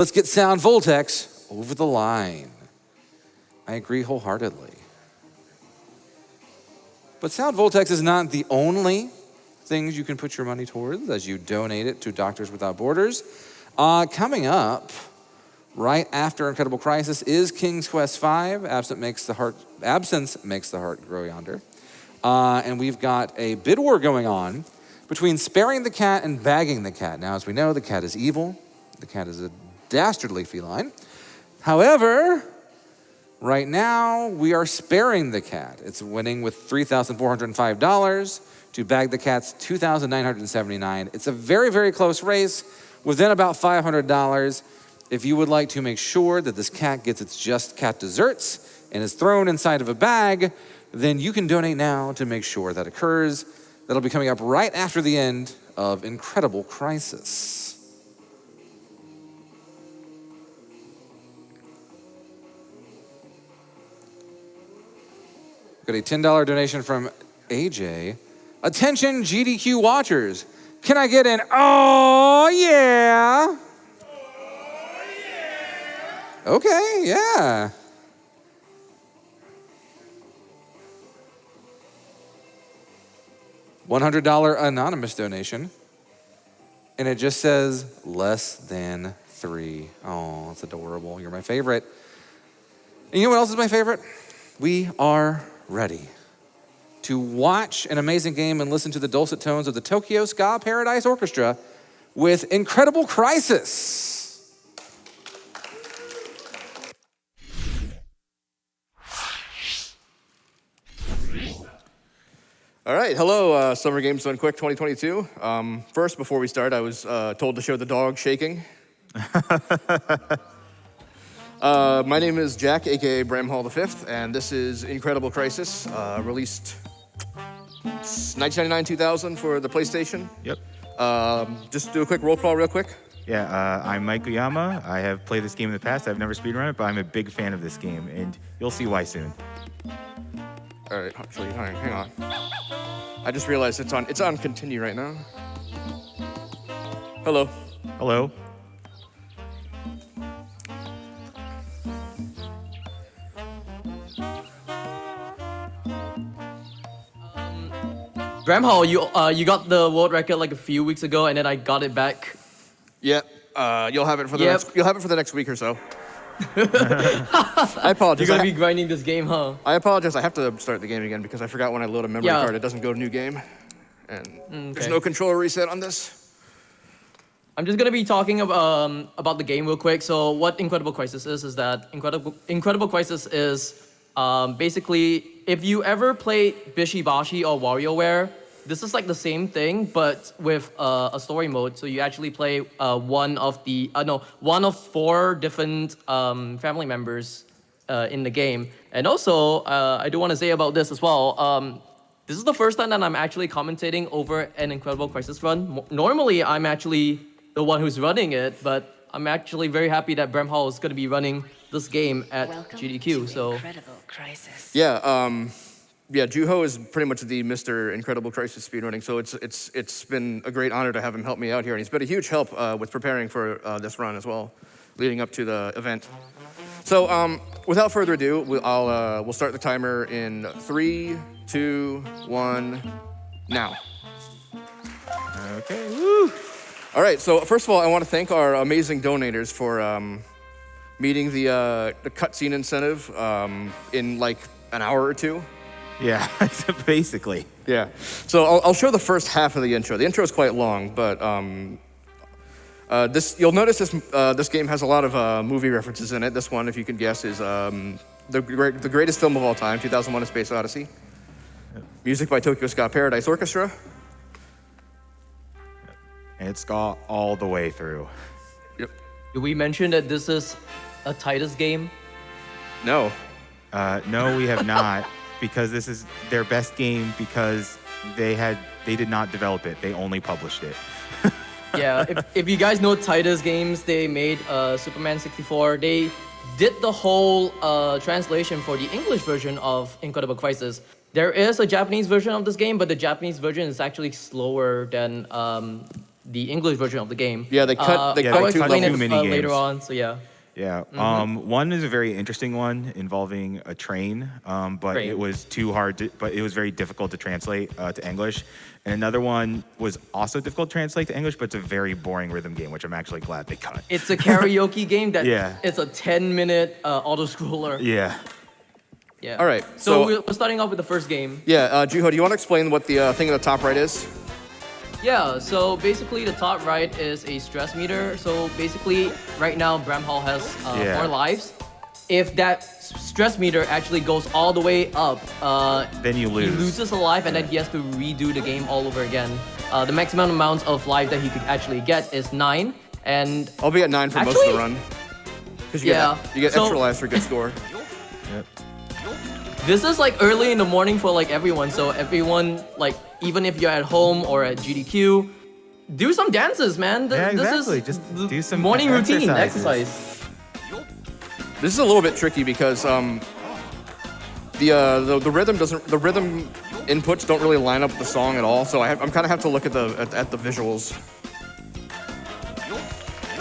Let's get Sound Voltex over the line. I agree wholeheartedly. But Sound Voltex is not the only things you can put your money towards as you donate it to Doctors Without Borders. Coming up right after Incredible Crisis is King's Quest V, Absence Makes the Heart Grow Yonder. And we've got a bid war going on between sparing the cat and bagging the cat. Now, as we know, the cat is evil. The cat is a dastardly feline. However, right now, we are sparing the cat. It's winning with $3,405 to bag the cat's $2,979. It's a very, very close race, within about $500. If you would like to make sure that this cat gets its just cat desserts and is thrown inside of a bag, then you can donate now to make sure that occurs. That'll be coming up right after the end of Incredible Crisis. Got a $10 donation from AJ. Attention GDQ watchers. Can I get an oh yeah? Oh yeah. Okay, yeah. $100 anonymous donation. And it just says less than 3. Oh, that's adorable. You're my favorite. And you know what else is my favorite? We are ready to watch an amazing game and listen to the dulcet tones of the Tokyo Ska Paradise Orchestra with Incredible Crisis. All right, hello, Summer Games Done Quick 2022. First, before we start, I was told to show the dog shaking. My name is Jack, aka bramhallthefifth, and this is Incredible Crisis, released 1999-2000 for the PlayStation. Yep. Just do a quick roll call real quick. Yeah, I'm Mike Uyama. I have played this game in the past. I've never speedrun it, but I'm a big fan of this game, and you'll see why soon. All right, actually, hang on. I just realized it's on continue right now. Hello. Hello. Bramhall, you got the world record like a few weeks ago, and then I got it back. Yep. You'll have it for the next week or so. I apologize. You're gonna be grinding this game, huh? I apologize. I have to start the game again because I forgot when I load a memory card, it doesn't go to new game, and there's no controller reset on this. I'm just gonna be talking about the game real quick. So what Incredible Crisis is that Incredible Crisis is basically if you ever play Bishibashi or WarioWare, this is like the same thing, but with a story mode. So you actually play one of 4 different family members in the game. And also, I do want to say about this as well. This is the first time that I'm actually commentating over an Incredible Crisis run. Normally, I'm actually the one who's running it, but I'm actually very happy that Bramhall is going to be running this game at GDQ. So Incredible Crisis. Yeah, Juho is pretty much the Mr. Incredible Crisis speedrunning, so it's been a great honor to have him help me out here, and he's been a huge help with preparing for this run as well, leading up to the event. So without further ado, we'll start the timer in 3, 2, 1, now. Okay. Woo. All right. So first of all, I want to thank our amazing donators for meeting the cutscene incentive in like an hour or two. Yeah, basically. Yeah. So I'll show the first half of the intro. The intro is quite long, but you'll notice this game has a lot of movie references in it. This one, if you can guess, is the greatest film of all time, 2001: A Space Odyssey. Yep. Music by Tokyo Ska Paradise Orchestra. And it's got all the way through. Yep. did we mention that this is a Titus game? No. No, we have not, because this is their best game because they did not develop it. They only published it. Yeah, if you guys know Titus Games, they made Superman 64. They did the whole translation for the English version of Incredible Crisis. There is a Japanese version of this game, but the Japanese version is actually slower than the English version of the game. Yeah, they cut- they Yeah, cut I'll two explain it levels. Mini later games. on. So yeah. Yeah. One is a very interesting one involving a train, but Train. it was too hard to, but it was very difficult to translate to English. And another one was also difficult to translate to English, but it's a very boring rhythm game, which I'm actually glad they cut. It's a karaoke game that Yeah. it's a 10-minute auto scroller. Yeah. Yeah. All right, So, so- we're starting off with the first game. Yeah, Juho, do you want to explain what the thing in the top right is? Yeah. So basically, the top right is a stress meter. So basically, right now, Bramhall has Yeah. 4 lives. If that stress meter actually goes all the way up, Then you lose. he loses a life, and then he has to redo the game all over again. The maximum amount of life that he could actually get is 9, and I'll be at 9 for most of the Actually- run. Because you Yeah, get so- extra lives for a good score. Yep. this is like early in the morning for like everyone. So everyone, like even if you're at home or at GDQ, do some dances, man. Yeah, exactly. This is Just the do some morning routine exercises. exercise. This is a little bit tricky because the rhythm doesn't, the rhythm inputs don't really line up with the song at all. So I'm kind of have to look at the visuals.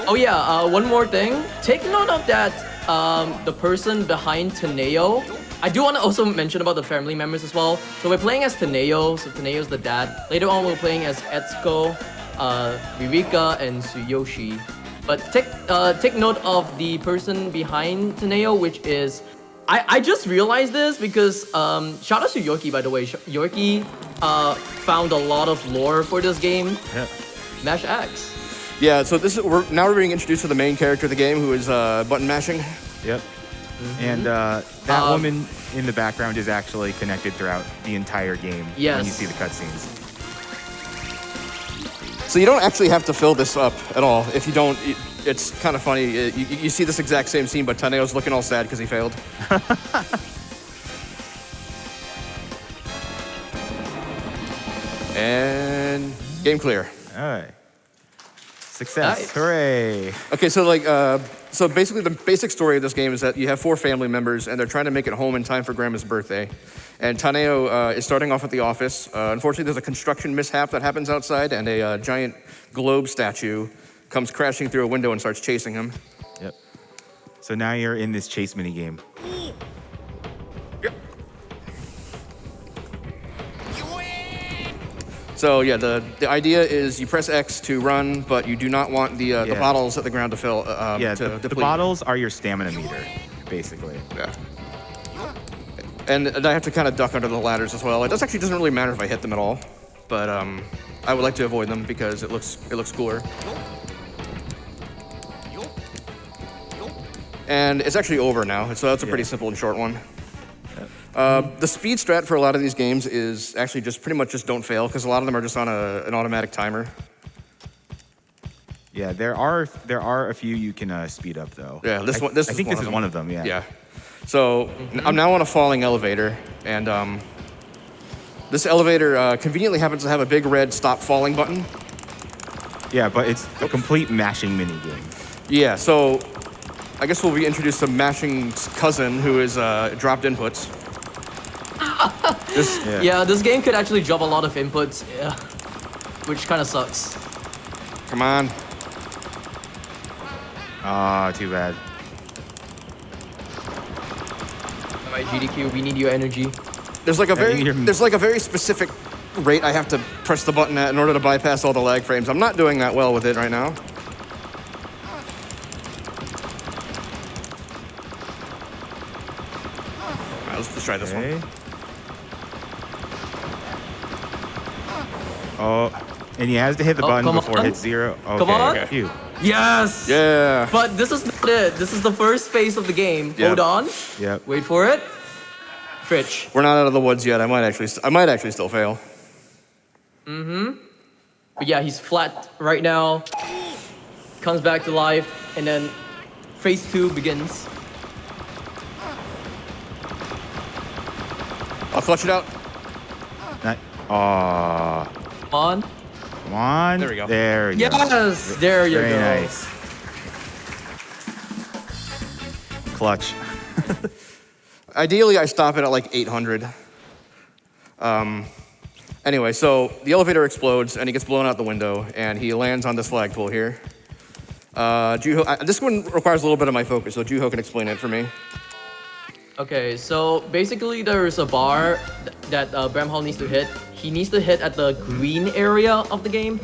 Oh yeah, one more thing. Take note of that. The person behind Teneo. I do want to also mention about the family members as well. So we're playing as Teneo. So Teneo's the dad. Later on, we're playing as Etsuko, Ririka, and Tsuyoshi. But take note of the person behind Teneo, which is. I just realized this because shout out to Yorkie, by the way. Yorkie found a lot of lore for this game. Yeah. Mm-hmm. Mash X. Yeah, so we're being introduced to the main character of the game, who is button mashing. Yep. And that woman in the background is actually connected throughout the entire game when you Yes. see the cutscenes. So you don't actually have to fill this up at all. If you don't, it's kind of funny. You see this exact same scene, but Taneo's looking all sad because he failed. And game clear. All right. Success. Nice. Hooray. Okay, so so basically the basic story of this game is that you have 4 family members and they're trying to make it home in time for Grandma's birthday. And Taneo is starting off at the office. Unfortunately, there's a construction mishap that happens outside, and a giant globe statue comes crashing through a window and starts chasing him. Yep. So now you're in this chase mini game. So yeah, the idea is you press X to run, but you do not want the Yeah. bottles at the ground to fill. Yeah, to the deplete. bottles are your stamina meter, basically. Yeah. And I have to kind of duck under the ladders as well. It actually doesn't really matter if I hit them at all, but I would like to avoid them because it looks cooler. And it's actually over now, so that's a pretty simple and short one. The speed strat for a lot of these games is actually just pretty much just don't fail, because a lot of them are just on an automatic timer. Yeah, there are a few you can speed up though. Yeah, this I one. This I is think one this of is them. one of them. Yeah. Yeah. So I'm now on a falling elevator, and this elevator conveniently happens to have a big red stop falling button. Yeah, but it's a complete mashing mini game. Yeah. So I guess we'll be introduced to Mashing's cousin, who is dropped inputs. Yeah, this game could actually drop a lot of inputs, yeah, which kind of sucks. Come on. Ah, too bad. All right, GDQ, we need your energy. There's like a you're- very specific rate I have to press the button at in order to bypass all the lag frames. I'm not doing that well with it right now. All right, let's try this Okay. one. Oh, and he has to hit the Oh, button come before it on. hits 0. Okay. Come on. Okay. Phew. Yes! Yeah. But this is not it. This is the first phase of the game. Yeah. Hold on. Yep. Wait for it. Fritch. We're not out of the woods yet. I might actually still fail. But yeah, he's flat right now. Comes back to life, and then phase 2 begins. I'll clutch it out. Aw. Come on. Come on. There we go. There we go. Yes! There you Very go. nice. Clutch. Ideally, I stop it at like 800. Anyway, so the elevator explodes and he gets blown out the window and he lands on this flagpole here. Juho, this one requires a little bit of my focus, so Juho can explain it for me. Okay, so basically there's a bar that Bramhall needs to hit. He needs to hit at the green area of the game.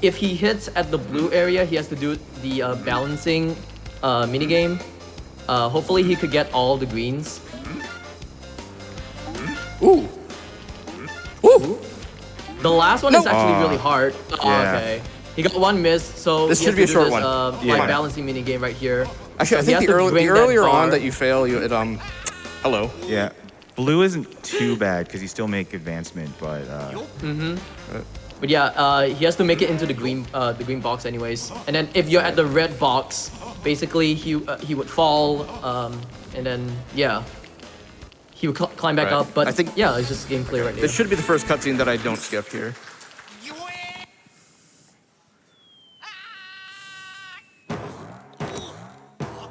If he hits at the blue area, he has to do the balancing minigame. Hopefully he could get all the greens. Ooh. Ooh. The last one is actually really hard. Yeah. Okay. He got one miss, so This he should has be to a do short this, one. like balancing minigame right here. Actually, I So he think has the to bring that earlier bar. on that you fail, hello. Yeah. Blue isn't too bad because you still make advancement, but But yeah, he has to make it into the green box anyways. And then if you're at the red box, basically he would fall, and then yeah, he would climb back Right. up. But I think- yeah, it's just game clear right here. This should be the first cutscene that I don't skip here.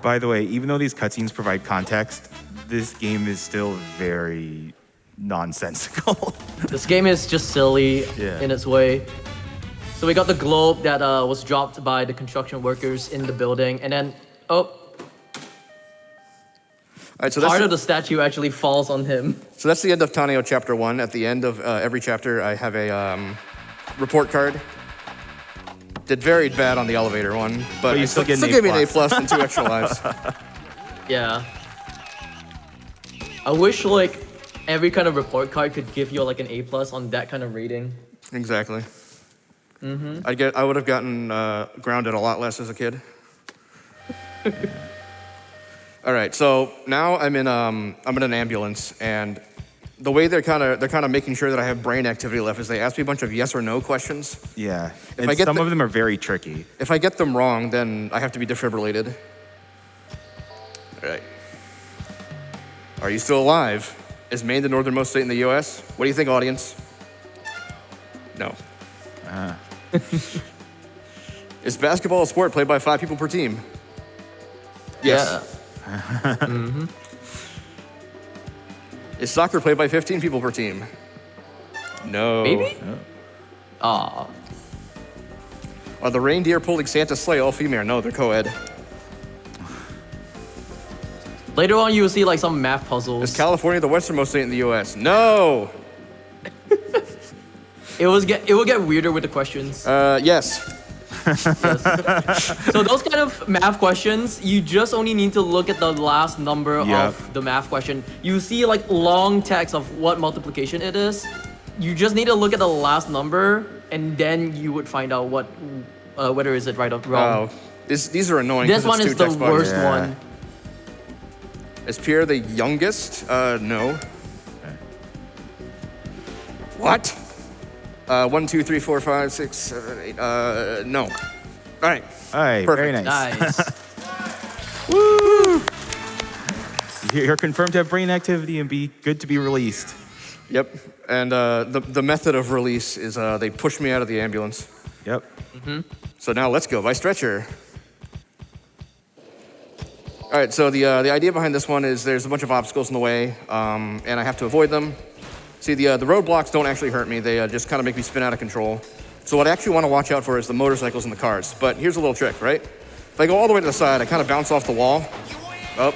by the way, even though these cutscenes provide context, this game is still very nonsensical. This game is just silly in its way. So we got the globe that was dropped by the construction workers in the building, and then All right, so part that's of the statue actually falls on him. So that's the end of Taneo Chapter 1. At the end of every chapter, I have a report card. Did very bad on the elevator one, but you it still get an gave me an A A+ plus and 2 extra lives. Yeah. I wish like every kind of report card could give you like an A+ on that kind of rating. Exactly. I would have gotten grounded a lot less as a kid. All right, so now I'm in an ambulance, and the way they're kind of making sure that I have brain activity left is they ask me a bunch of yes or no questions. Yeah, I and get some the- of them are very tricky. If I get them wrong, then I have to be defibrillated. All right. Are you still alive? Is Maine the northernmost state in the U.S.? What do you think, audience? No. Is basketball a sport played by 5 people per team? Yes. Is soccer played by 15 people per team? No. Maybe? Aw. Are the reindeer pulling Santa's sleigh all female? No, they're co-ed. Later on, you will see like some math Is puzzles. California the westernmost state in the U.S.? No. It will get weirder with the questions. Yes. Yes. So those kind of math questions, you just only need to look at the last number of the math question. You see like long text of what multiplication it is. You just need to look at the last number, and then you would find out what whether is it right or wrong. Wow. These are annoying. This 'cause one it's is two the text boxes. worst Yeah. one. Is Pierre the youngest? No. What? 1, 2, 3, 4, 5, 6, 7, 8. No. All right. All right, very Perfect. nice. Nice. Woo! You're confirmed to have brain activity and be good to be released. Yep. And the method of release is they push me out of the ambulance. Yep. So now let's go by stretcher. All right, so the idea behind this one is there's a bunch of obstacles in the way, and I have to avoid them. See, the roadblocks don't actually hurt me. They just kind of make me spin out of control. So what I actually want to watch out for is the motorcycles and the cars. But here's a little trick, right? If I go all the way to the side, I kind of bounce off the wall. Up.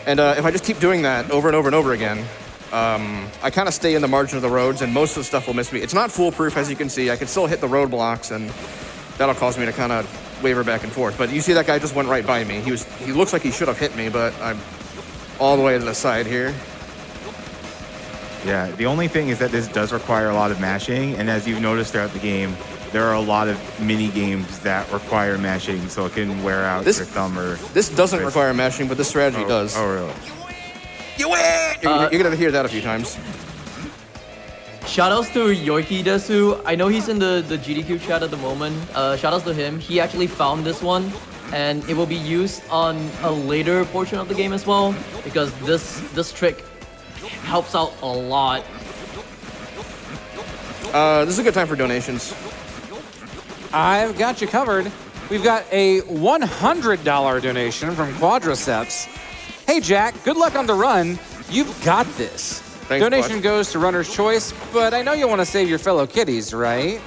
And if I just keep doing that over and over and over again, I kind of stay in the margin of the roads, and most of the stuff will miss me. It's not foolproof, as you can see. I can still hit the roadblocks, and that'll cause me to kind of waver back and forth. But you see that guy just went right by me. He looks like he should have hit me, but I'm all the way to the side here. Yeah, the only thing is that this does require a lot of mashing, and as you've noticed throughout the game, there are a lot of mini games that require mashing, so it can wear out your thumb or... This doesn't require mashing, but this strategy does. Oh, really? You win! You're gonna hear that a few times. Shoutouts to Yorki Desu. I know he's in the GDQ chat at the moment. Shoutouts to him. He actually found this one, and it will be used on a later portion of the game as well, because this trick helps out a lot. This is a good time for donations. I've got you covered. We've got a $100 donation from Quadriceps. Hey, Jack, good luck on the run. You've got this. Thanks, Donation bud. goes to Runner's Choice, but I know you want to save your fellow kitties, right?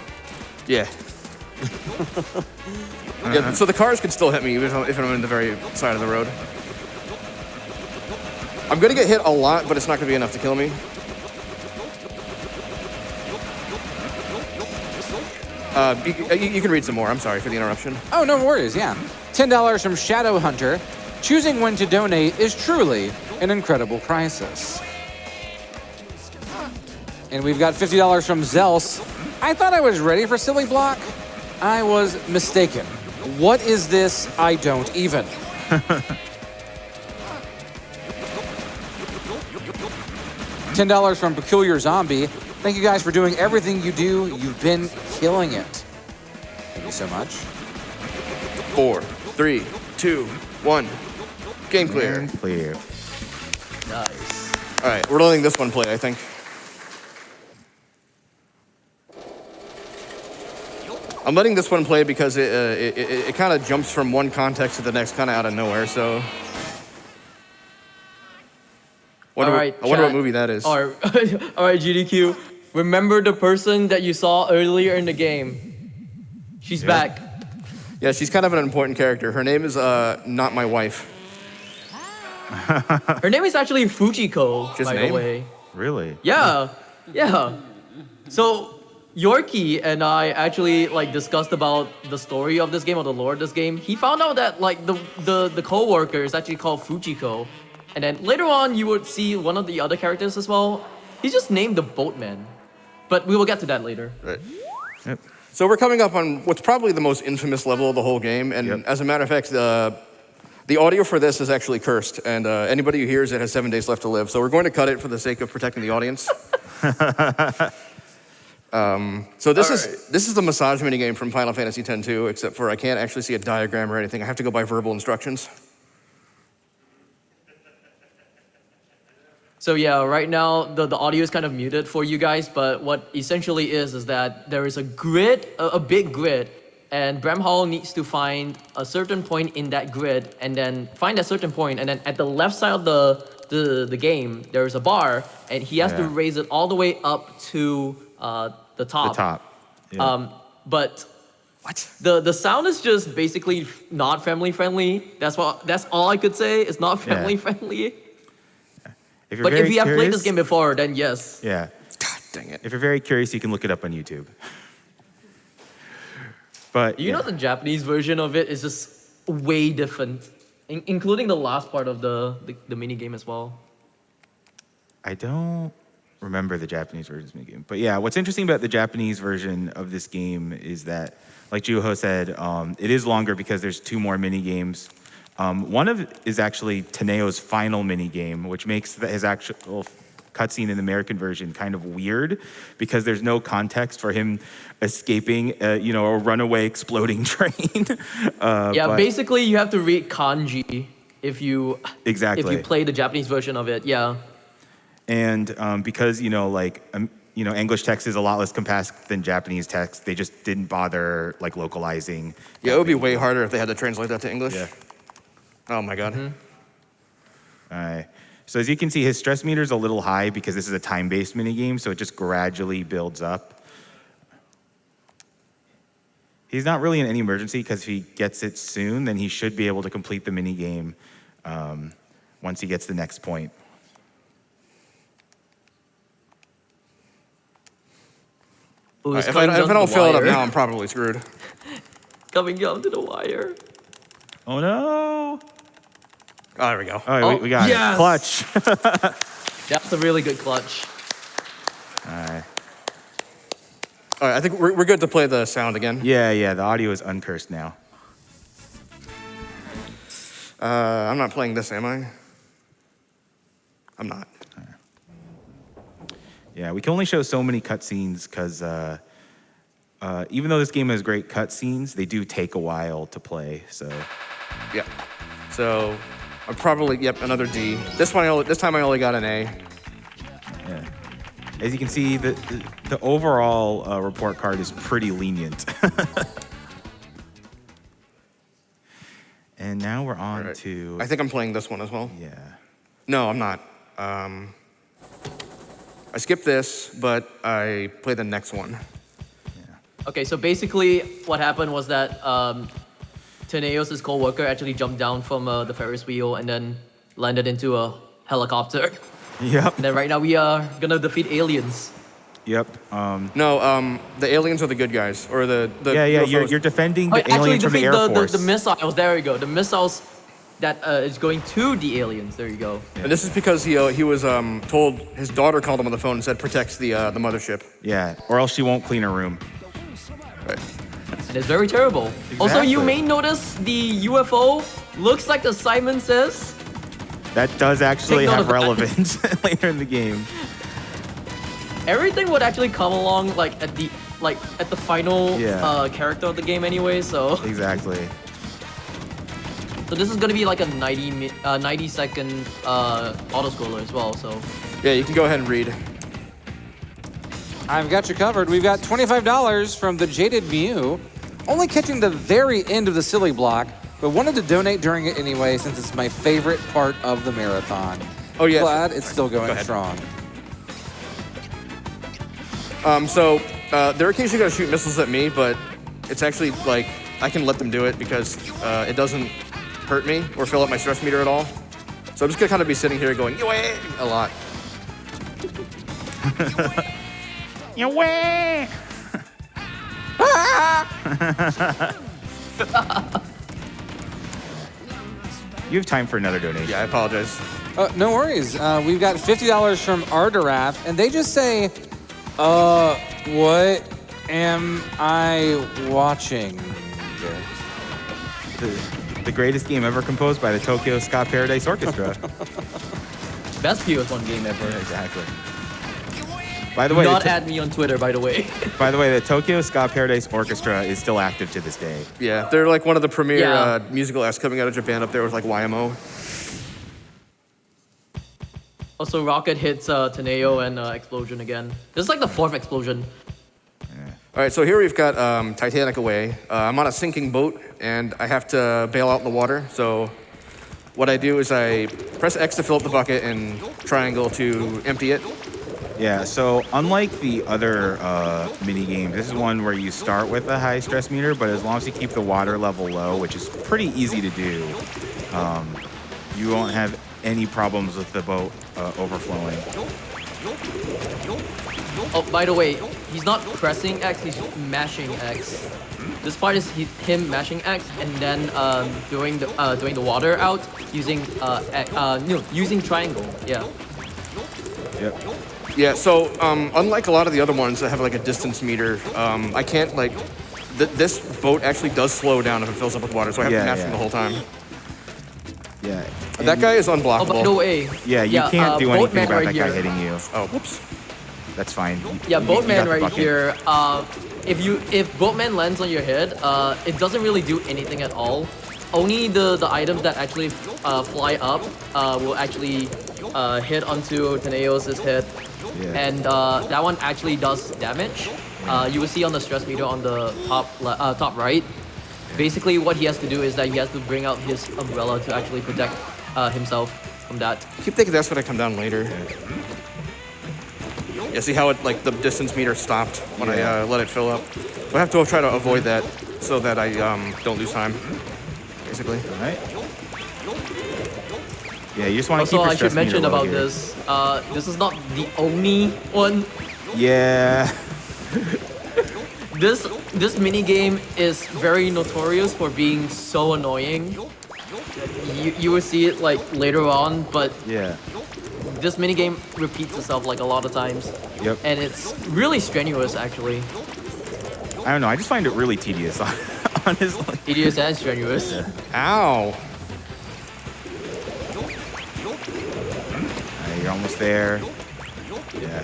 Yeah. Yeah. So the cars can still hit me even if I'm in the very side of the road. I'm gonna get hit a lot, but it's not gonna be enough to kill me. You can read some more. I'm sorry for the interruption. Oh, no worries, yeah. $10 from Shadow Hunter. Choosing when to donate is truly an incredible crisis. And we've got $50 from Zels. I thought I was ready for Silly Block. I was mistaken. What is this? I don't even. $10 from Peculiar Zombie. Thank you guys for doing everything you do. You've been killing it. Thank you so much. 4, 3, 2, 1. Game clear. And clear. Nice. All right, we're letting this one play, I think. I'm letting this one play because it kind of jumps from one context to the next kind of out of nowhere, so. I wonder what movie that is. All right, GDQ. Remember the person that you saw earlier in the game? She's back. Yeah, she's kind of an important character. Her name is not my wife. Her name is actually Fujiko, Just by name? the way. Really? Yeah. So Yorkie and I actually discussed about the story of this game or the lore of this game. He found out that the co-worker is actually called Fujiko. And then later on you would see one of the other characters as well. He's just named the Boatman. But we will get to that later. Right. Yep. So we're coming up on what's probably the most infamous level of the whole game, and as a matter of fact, the audio for this is actually cursed, and anybody who hears it has 7 days left to live. So we're going to cut it for the sake of protecting the audience. So this is the massage minigame from Final Fantasy X-2, except for I can't actually see a diagram or anything. I have to go by verbal instructions. So yeah, right now the audio is kind of muted for you guys, but what essentially is that there is a grid, a big grid, and Bramhall needs to find a certain point in that grid, and then find a certain point, and then at the left side of the game, there is a bar, and he has to raise it all the way up to the top. The top. Yeah. But What? the sound is just basically not family friendly. That's all I could say. It's not family friendly. If you're But very if you have played curious- this game before, then yes. Yeah. God dang it. If you're very curious, you can look it up on YouTube. But You know the Japanese version of it is just way different, including the last part of the mini game as well. I don't remember the Japanese version of this game. But yeah, what's interesting about the Japanese version of this game is that, like Juho said, it is longer because there's 2 more mini games. One of it is actually Taneo's final mini game, which makes his actual cutscene in the American version kind of weird because there's no context for him escaping, a runaway exploding train. Basically you have to read kanji if you play the Japanese version of it. Yeah. And because English text is a lot less compact than Japanese text, they just didn't bother localizing. Yeah, it would be way harder if they had to translate that to English. Yeah. Oh my God. So as you can see, his stress meter is a little high because this is a time-based minigame, so it just gradually builds up. He's not really in any emergency because if he gets it soon, then he should be able to complete the minigame once he gets the next point. Ooh, If I don't fill it up now, I'm probably screwed. Coming down to the wire. Oh no! Oh, there we go. All right, we got yes! it. Clutch. That's a really good clutch. All right. All right, I think we're good to play the sound again. Yeah, the audio is uncursed now. I'm not playing this, am I? I'm not. Yeah, we can only show so many cutscenes because even though this game has great cutscenes, they do take a while to play. So Yeah. So I'm probably another D. This time I only got an A. yeah, as you can see, the overall report card is pretty lenient. And now we're on to. I think I'm playing this one as well. Yeah. No, I'm not. I skip this, but I play the next one. Okay, so basically what happened was that Teneos' co-worker actually jumped down from the Ferris wheel and then landed into a helicopter. Yep. And then right now we are gonna defeat aliens. Yep. No, the aliens are the good guys, or the Yeah. UFOs. You're defending Oh, the actually aliens from the defeat Air Force. the missiles. There we go. The missiles that is going to the aliens. There you go. And this is because he was told, his daughter called him on the phone and said protects the mothership. Yeah, or else she won't clean her room. Right. And it's very terrible. Also, you Exactly. may notice the UFO looks like the Simon Says. That does actually Take note have of that. relevance later in the game. Everything would actually come along like at the final Yeah. character of the game anyway. So Exactly. this is gonna be like a 90-second auto scroller as well. So Yeah, you can go ahead and read. I've got you covered. We've got $25 from the Jaded Mew, only catching the very end of the silly block, but wanted to donate during it anyway since it's my favorite part of the marathon. Oh, yeah. Glad it's still going ahead. strong. So they're occasionally gonna shoot missiles at me, but it's actually like I can let them do it because it doesn't hurt me or fill up my stress meter at all. So I'm just gonna kind of be sitting here going "Yoi!" a lot. Yeah, way. You have time for another donation. Yeah, I apologize. No worries. We've got $50 from Ardaraf, and they just say, what am I watching? The greatest game ever composed by the Tokyo Ska Paradise Orchestra. best PS1 game ever. Exactly. By the way, Not at me on Twitter, by the way. the Tokyo Ska Paradise Orchestra is still active to this day. Yeah, they're like one of the premier Yeah. musical acts coming out of Japan up there with like YMO. Also, rocket hits Teneo and explosion again. This is like the 4th explosion. All right, so here we've got Titanic away. I'm on a sinking boat, and I have to bail out in the water. So what I do is I press X to fill up the bucket and triangle to empty it. Yeah, so unlike the other mini games, this is one where you start with a high stress meter, but as long as you keep the water level low, which is pretty easy to do, you won't have any problems with the boat overflowing. Oh, by the way, he's not pressing X, he's mashing X. This part is him mashing X and then doing the water out using using triangle. Yeah. Yep. Yeah, so unlike a lot of the other ones that have like a distance meter, I can't like, this boat actually does slow down if it fills up with water, so I have to mash him the whole time. Yeah. That guy is unblockable. Oh, by the way. Yeah, you can't do anything Boatman about right that guy here. hitting you. Oh, whoops. That's fine. Yeah, You Boatman got the right bucket. here. If Boatman lands on your head, it doesn't really do anything at all. Only the items that actually fly up will actually hit onto Teneos' head. Yeah. And that one actually does damage. You will see on the stress meter on the top right. Basically, what he has to do is that he has to bring out his umbrella to actually protect himself from that. I keep thinking that's gonna come down later. Yeah, see how it like the distance meter stopped when I let it fill up. So I have to try to avoid that so that I don't lose time, basically. All right. Yeah, you just want to Also, keep your I should stress meter mention low about here. this. This is not the only one. Yeah. This mini game is very notorious for being so annoying. You will see it like later on, but Yeah. this mini game repeats itself like a lot of times. Yep. And it's really strenuous actually. I don't know. I just find it really tedious, honestly. Tedious and strenuous. Ow! You're almost there. Yeah.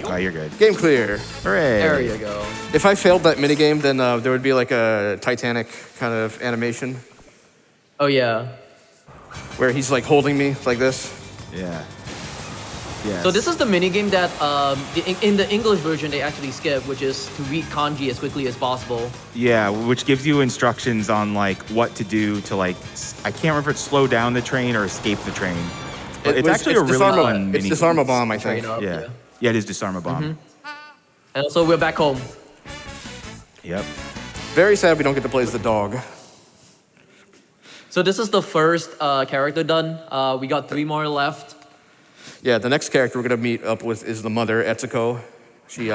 Oh, you're good. Game clear. Hooray. There you go. If I failed that minigame, then there would be like a Titanic kind of animation Oh yeah. where he's like holding me like this. Yeah. Yeah. So this is the mini game that in the English version they actually skip, which is to read kanji as quickly as possible. Yeah, which gives you instructions on like what to do to like I can't remember if it's slow down the train or escape the train. But it's actually a really fun It's mini. disarm a bomb, I think. Straight up, Yeah. Yeah, it is disarm a bomb. And also, we're back home. Yep. Very sad we don't get to play as the dog. So this is the first character done. We got 3 more left. Yeah, the next character we're gonna meet up with is the mother, Etsuko. She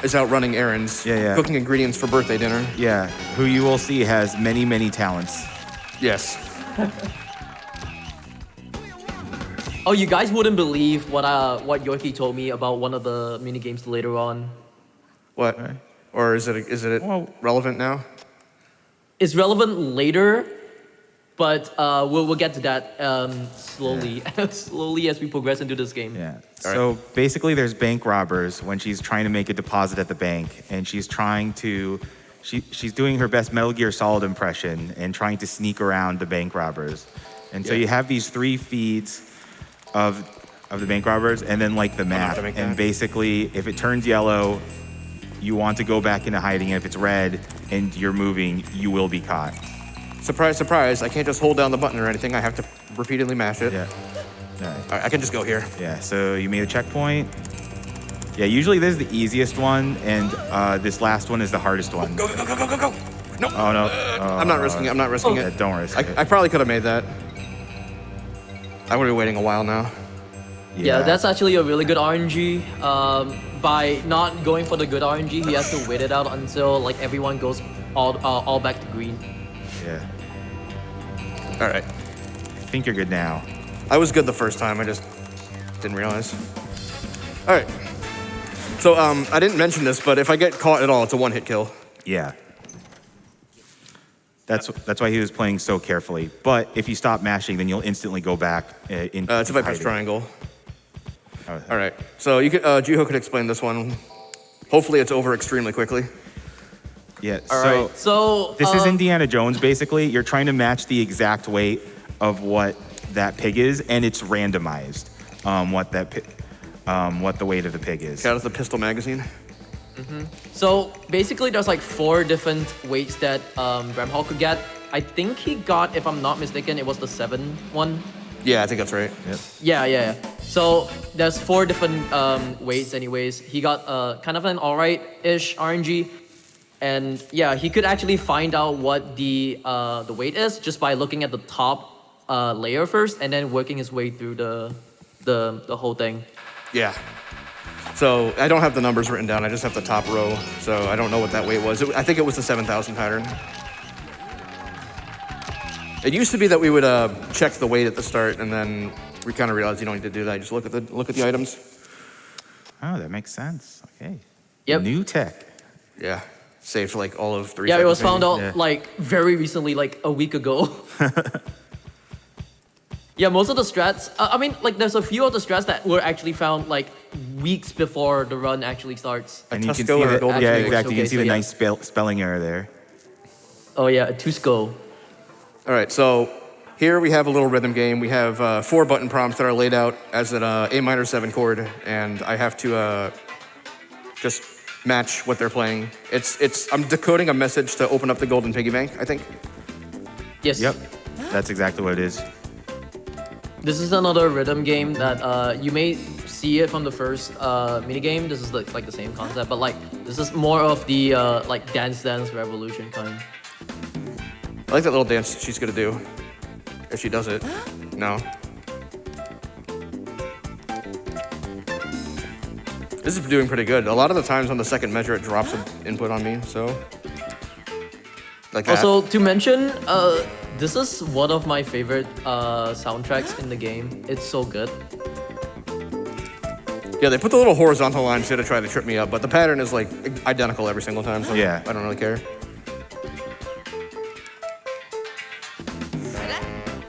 is out running errands, cooking ingredients for birthday dinner. Yeah, who you will see has many, many talents. Yes. Oh, you guys wouldn't believe what Yorkie told me about one of the mini games later on. What? Or is it relevant now? It's relevant later, but we'll get to that slowly, slowly as we progress into this game. Yeah. So basically, there's bank robbers when she's trying to make a deposit at the bank, and she's doing her best Metal Gear Solid impression and trying to sneak around the bank robbers. And so you have these 3 feeds of the bank robbers, and then like the map. And basically, if it turns yellow, you want to go back into hiding. And if it's red and you're moving, you will be caught. Surprise, surprise! I can't just hold down the button or anything. I have to repeatedly mash it. Yeah. All right, I can just go here. Yeah. So you made a checkpoint. Yeah. Usually this is the easiest one, and this last one is the hardest one. Go! No. Oh no. I'm not risking it. I'm not risking Yeah, it. don't risk it. I probably could have made that. I would be waiting a while now. Yeah, that's actually a really good RNG. By not going for the good RNG, he has to wait it out until like everyone goes all back to green. Yeah. All right. I think you're good now. I was good the first time. I just didn't realize. All right. So I didn't mention this, but if I get caught at all, it's a 1-hit kill. Yeah. That's why he was playing so carefully. But if you stop mashing, then you'll instantly go back into It's if I press hiding. triangle. Oh. All right. So you could, Juho could explain this one. Hopefully, it's over extremely quickly. Yeah. All right. So this is Indiana Jones. Basically, you're trying to match the exact weight of what that pig is, and it's randomized. What the weight of the pig is. Out of the pistol magazine. So basically, there's like 4 different weights that Bramhall could get. I think he got, if I'm not mistaken, it was the 7 one. Yeah, I think that's right. Yep. Yeah. So there's 4 different weights anyways. He got kind of an alright-ish RNG. And yeah, he could actually find out what the weight is just by looking at the top layer first and then working his way through the whole thing. Yeah. So I don't have the numbers written down. I just have the top row. So I don't know what that weight was. I think it was the 7,000 pattern. It used to be that we would check the weight at the start, and then we kind of realized you don't need to do that. You just look at the items. Oh, that makes sense. Okay. Yep. New tech. Yeah. Saved like all of 3 Yeah, seconds. it was found maybe. out like very recently, like a week ago. Yeah, most of the strats, I mean, like there's a few of the strats that were actually found like weeks before the run actually starts. And you can see Tusco or that. golden Yeah, pig. exactly. You Okay, can see so the yeah. nice spelling error there. Oh yeah, a Tusco. All right, so here we have a little rhythm game. We have 4 button prompts that are laid out as an A minor 7 chord, and I have to just match what they're playing. I'm decoding a message to open up the golden piggy bank, I think. Yes. Yep. That's exactly what it is. This is another rhythm game that you may see it from the first minigame. This is like the same concept, but like this is more of the like Dance Dance Revolution kind. I like that little dance she's gonna do. If she does it. No. This is doing pretty good. A lot of the times on the second measure, it drops an input on me, so. Like that. Also, to mention, this is one of my favorite soundtracks in the game. It's so good. Yeah, they put the little horizontal lines here to try to trip me up, but the pattern is like identical every single time, so Yeah. I don't really care.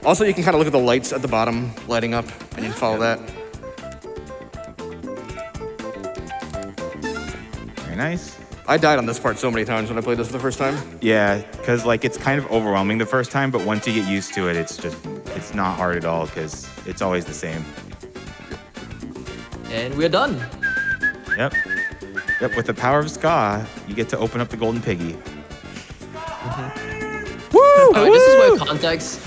Also, you can kind of look at the lights at the bottom lighting up, and you can follow that. Very nice. I died on this part so many times when I played this for the first time. Yeah, because like it's kind of overwhelming the first time, but once you get used to it, it's not hard at all because it's always the same. And we're done. Yep. Yep. With the power of ska, you get to open up the golden piggy. Woo! Alright, this is where context.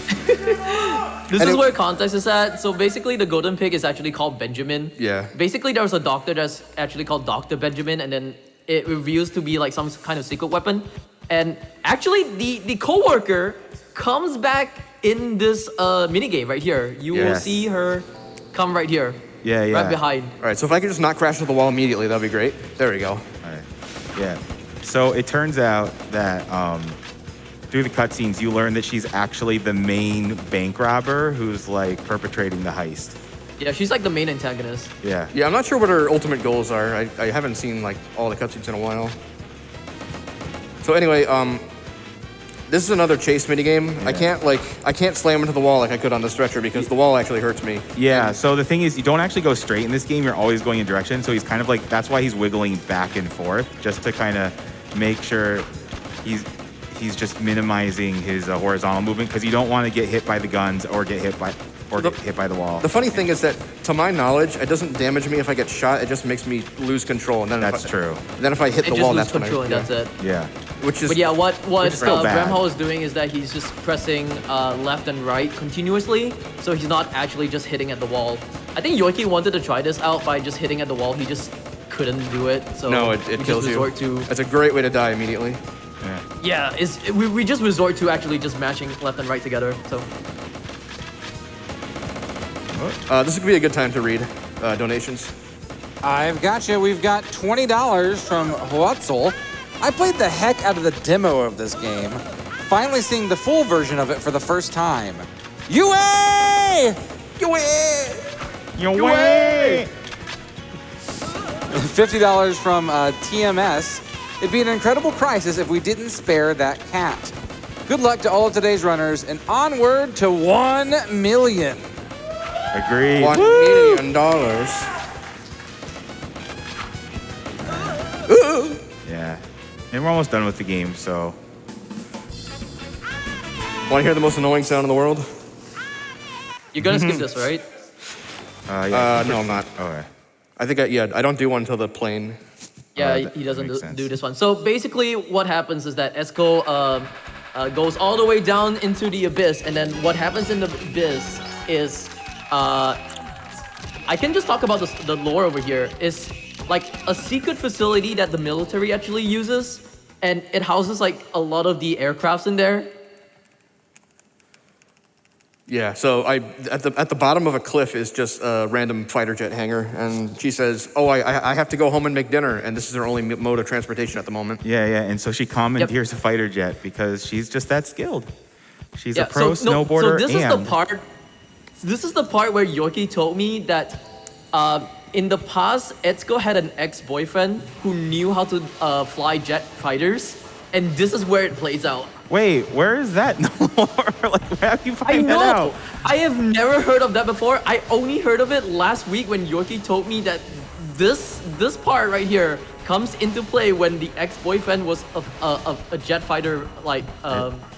This is where context is at. So basically, the golden pig is actually called Benjamin. Yeah. Basically, there was a doctor that's actually called Dr. Benjamin, and then it reveals to be like some kind of secret weapon. And actually, the coworker comes back in this minigame right here. You will see her come right here. Yeah, yeah. Right behind. All right, so if I could just not crash into the wall immediately, that'd be great. There we go. All right. Yeah. So it turns out that through the cutscenes, you learn that she's actually the main bank robber who's like perpetrating the heist. Yeah, she's like the main antagonist. Yeah. Yeah, I'm not sure what her ultimate goals are. I haven't seen like all the cutscenes in a while. So anyway, this is another chase minigame. Yeah. I can't slam into the wall like I could on the stretcher because the wall actually hurts me. Yeah, so the thing is, you don't actually go straight in this game. You're always going in direction. So he's kind of like, that's why he's wiggling back and forth, just to kind of make sure he's just minimizing his horizontal movement, because you don't want to get hit by the guns or get hit by the wall. The funny thing is that, to my knowledge, it doesn't damage me if I get shot. It just makes me lose control. And then that's true. Then if I hit the wall, that's when control, and that's it. Yeah. Which is. But yeah, what bad. Bramhall is doing is that he's just pressing left and right continuously, so he's not actually just hitting at the wall. I think Yoiki wanted to try this out by just hitting at the wall. He just couldn't do it. So no, it kills you. That's a great way to die immediately. Yeah, we just resort to actually just mashing left and right together. So. This would be a good time to read donations. I've got you. We've got $20 from Huatzel. I played the heck out of the demo of this game, finally seeing the full version of it for the first time. UA! $50 from TMS. It'd be an incredible crisis if we didn't spare that cat. Good luck to all of today's runners, and onward to 1 million. Agreed. $1 million. Yeah. And we're almost done with the game, so. Want to hear the most annoying sound in the world? You're gonna skip this, right? No, I'm not. Okay. I think I don't do one until the plane. Yeah, that he doesn't makes sense. do this one. So basically, what happens is that Esco goes all the way down into the abyss, and then what happens in the abyss is, I can just talk about the lore over here. It's like a secret facility that the military actually uses, and it houses like a lot of the aircrafts in there. Yeah, so at the bottom of a cliff is just a random fighter jet hangar, and she says, "Oh, I have to go home and make dinner," and this is her only mode of transportation at the moment. Yeah, and so she commandeers a fighter jet because she's just that skilled. She's a pro snowboarder. So this is the part where Yoki told me that in the past, Etsuko had an ex-boyfriend who knew how to fly jet fighters, and this is where it plays out. Wait, where is that? Like, where have you find that out? I have never heard of that before. I only heard of it last week when Yoki told me that this part right here comes into play when the ex-boyfriend was a jet fighter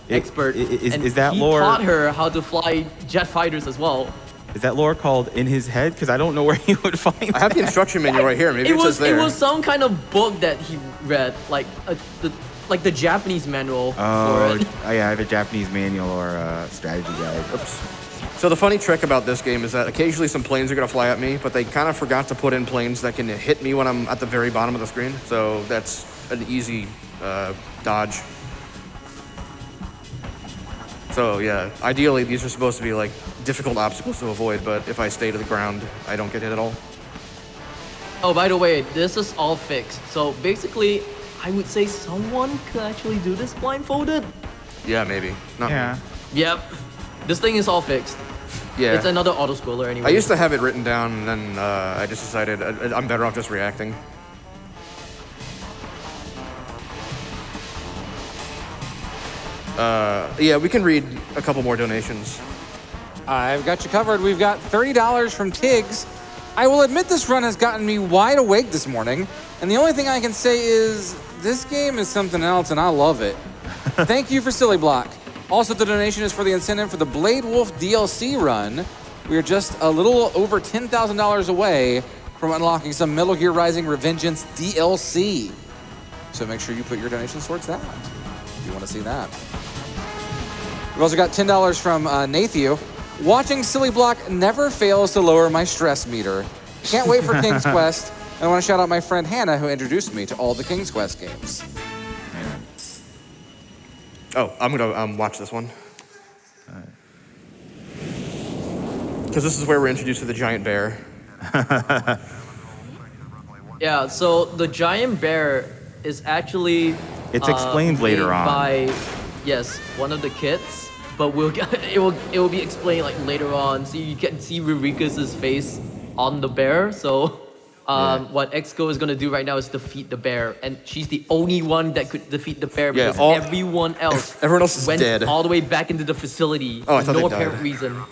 expert. Is that lore? He taught her how to fly jet fighters as well. Is that lore called In His Head? Because I don't know where you would find that. I have the instruction manual right here. Maybe it says there. It was some kind of book that he read, like the Japanese manual for it. Oh yeah, either Japanese manual or a strategy guide. Oops. So the funny trick about this game is that occasionally some planes are gonna fly at me, but they kind of forgot to put in planes that can hit me when I'm at the very bottom of the screen. So that's an easy dodge. So yeah, ideally these are supposed to be like difficult obstacles to avoid, but if I stay to the ground, I don't get hit at all. Oh, by the way, this is all fixed. So basically, I would say someone could actually do this blindfolded. Yeah, maybe. Not me. Yep. This thing is all fixed. Yeah. It's another auto-scroller anyway. I used to have it written down, and then I just decided I'm better off just reacting. Yeah, we can read a couple more donations. I've got you covered. We've got $30 from Tiggs. I will admit this run has gotten me wide awake this morning, and the only thing I can say is this game is something else, and I love it. Thank you for Silly Block. Also, the donation is for the incentive for the Blade Wolf DLC run. We are just a little over $10,000 away from unlocking some Metal Gear Rising Revengeance DLC. So make sure you put your donations towards that if you want to see that. We've also got $10 from Nathio. Watching Silly Block never fails to lower my stress meter. Can't wait for King's Quest. And I want to shout out my friend Hannah, who introduced me to all the King's Quest games. Oh, I'm gonna watch this one. Because this is where we're introduced to the giant bear. Yeah, so the giant bear is actually It's explained later made on. by one of the kids, but it will be explained like later on. So you can see Rurika's face on the bear. So what Exco is gonna do right now is defeat the bear, and she's the only one that could defeat the bear because everyone else is went dead. all the way back into the facility Oh, I for thought no they apparent died. reason.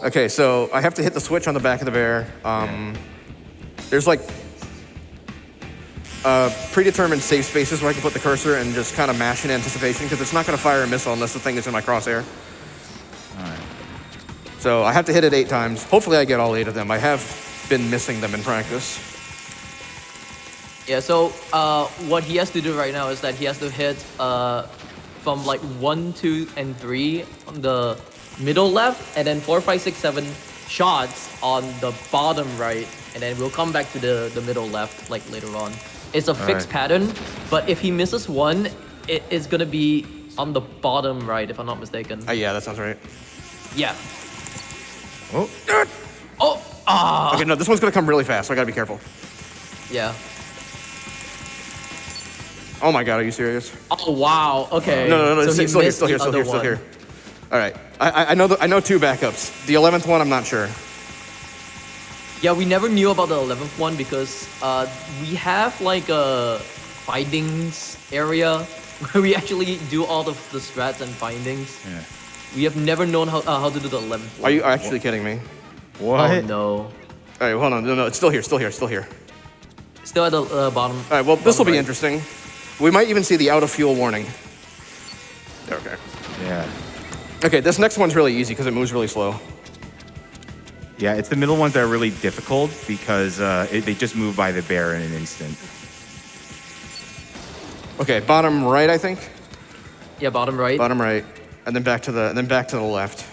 Okay, so I have to hit the switch on the back of the bear. There's like predetermined safe spaces where I can put the cursor and just kind of mash in anticipation because it's not going to fire a missile unless the thing is in my crosshair. So I have to hit it 8 times. Hopefully I get all 8 of them. I have been missing them in practice. Yeah, so what he has to do right now is that he has to hit from like 1, 2, and 3 on the middle left, and then 4, 5, 6, 7 shots on the bottom right, and then we'll come back to the middle left like later on. It's a fixed pattern, but if he misses one, it is gonna be on the bottom right, if I'm not mistaken. Yeah, that sounds right. Yeah. Oh. Oh, Okay, no, this one's gonna come really fast, so I gotta be careful. yeah. Oh my god, are you serious? Oh wow. Okay. No, So he it's still here, missed still here, the still here, other still here. one. All right, I know 2 backups. The 11th one, I'm not sure. Yeah, we never knew about the 11th one because we have like a findings area where we actually do all of the strats and findings. Yeah. We have never known how to do the 11th one. Are you actually kidding me? What? Oh no. All right, hold on. No, it's still here. Still here. Still at the bottom. All right, well, this will be right. interesting. We might even see the out of fuel warning. Okay. Yeah. Okay, this next one's really easy because it moves really slow. Yeah, it's the middle ones that are really difficult because they just move by the bear in an instant. Okay, bottom right, I think. Yeah, bottom right. Bottom right, and then back to the left.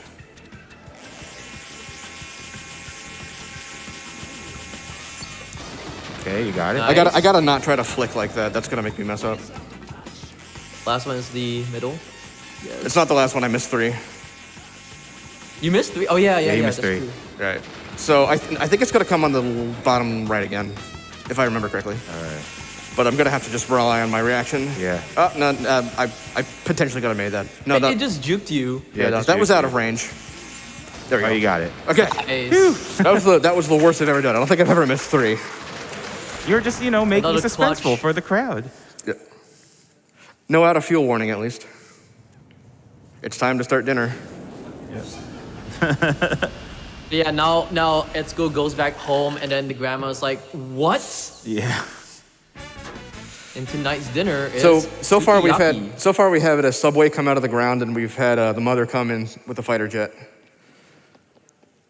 Okay, you got it. Nice. I gotta not try to flick like that. That's gonna make me mess up. Last one is the middle. It's not the last one. I missed 3. You missed 3. Oh yeah, you that's missed 3. true. Right. So I think it's gonna come on the bottom right again, if I remember correctly. All right. But I'm gonna have to just rely on my reaction. Yeah. Oh no, I potentially could have made that. No, It just juked you. Yeah, just that was juked out you. of range. There we Oh, go. you got it. Okay. Nice. That was the worst I've ever done. I don't think I've ever missed 3. You're just, making Another suspenseful clutch. for the crowd. Yeah. No out of fuel warning, at least. It's time to start dinner. Yeah, now Etsuko goes back home, and then the grandma's like, "What?" Yeah. And tonight's dinner is So far sukiyaki. we have a subway come out of the ground, and we've had the mother come in with a fighter jet.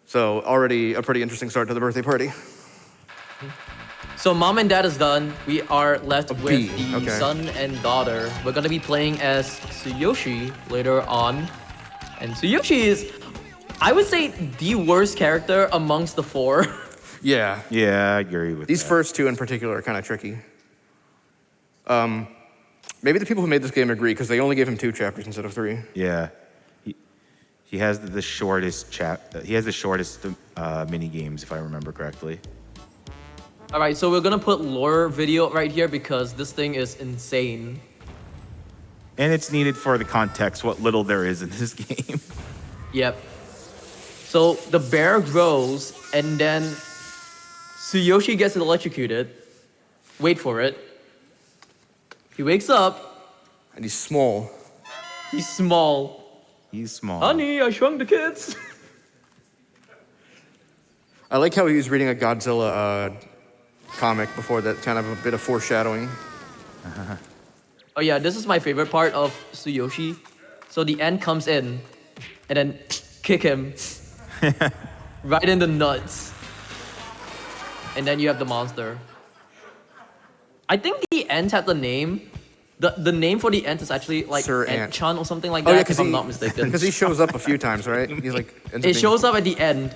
So already a pretty interesting start to the birthday party. So mom and dad is done. We are left with B, the okay. son and daughter. We're gonna be playing as Tsuyoshi later on. And Tsuyoshi is, I would say, the worst character amongst the 4. Yeah. Yeah, I agree with These that. first 2 in particular are kind of tricky. Maybe the people who made this game agree because they only gave him 2 chapters instead of 3. Yeah. He has the shortest He has the shortest mini games, if I remember correctly. All right, so we're gonna put lore video right here because this thing is insane. And it's needed for the context, what little there is in this game. Yep. So the bear grows, and then Tsuyoshi gets electrocuted. Wait for it. He wakes up. And he's small. He's small. He's small. Honey, I shrunk the kids. I like how he was reading a Godzilla comic before that, kind of a bit of foreshadowing. Oh yeah, this is my favorite part of Tsuyoshi. So the end comes in, and then kick him right in the nuts, and then you have the monster. I think the end had the name The name for the ant is actually like Sir Ant Ant. Chan or something like Oh, yeah, that, if I'm not mistaken. Because he shows up a few times, right? He's like. ends up It being- shows up at the end.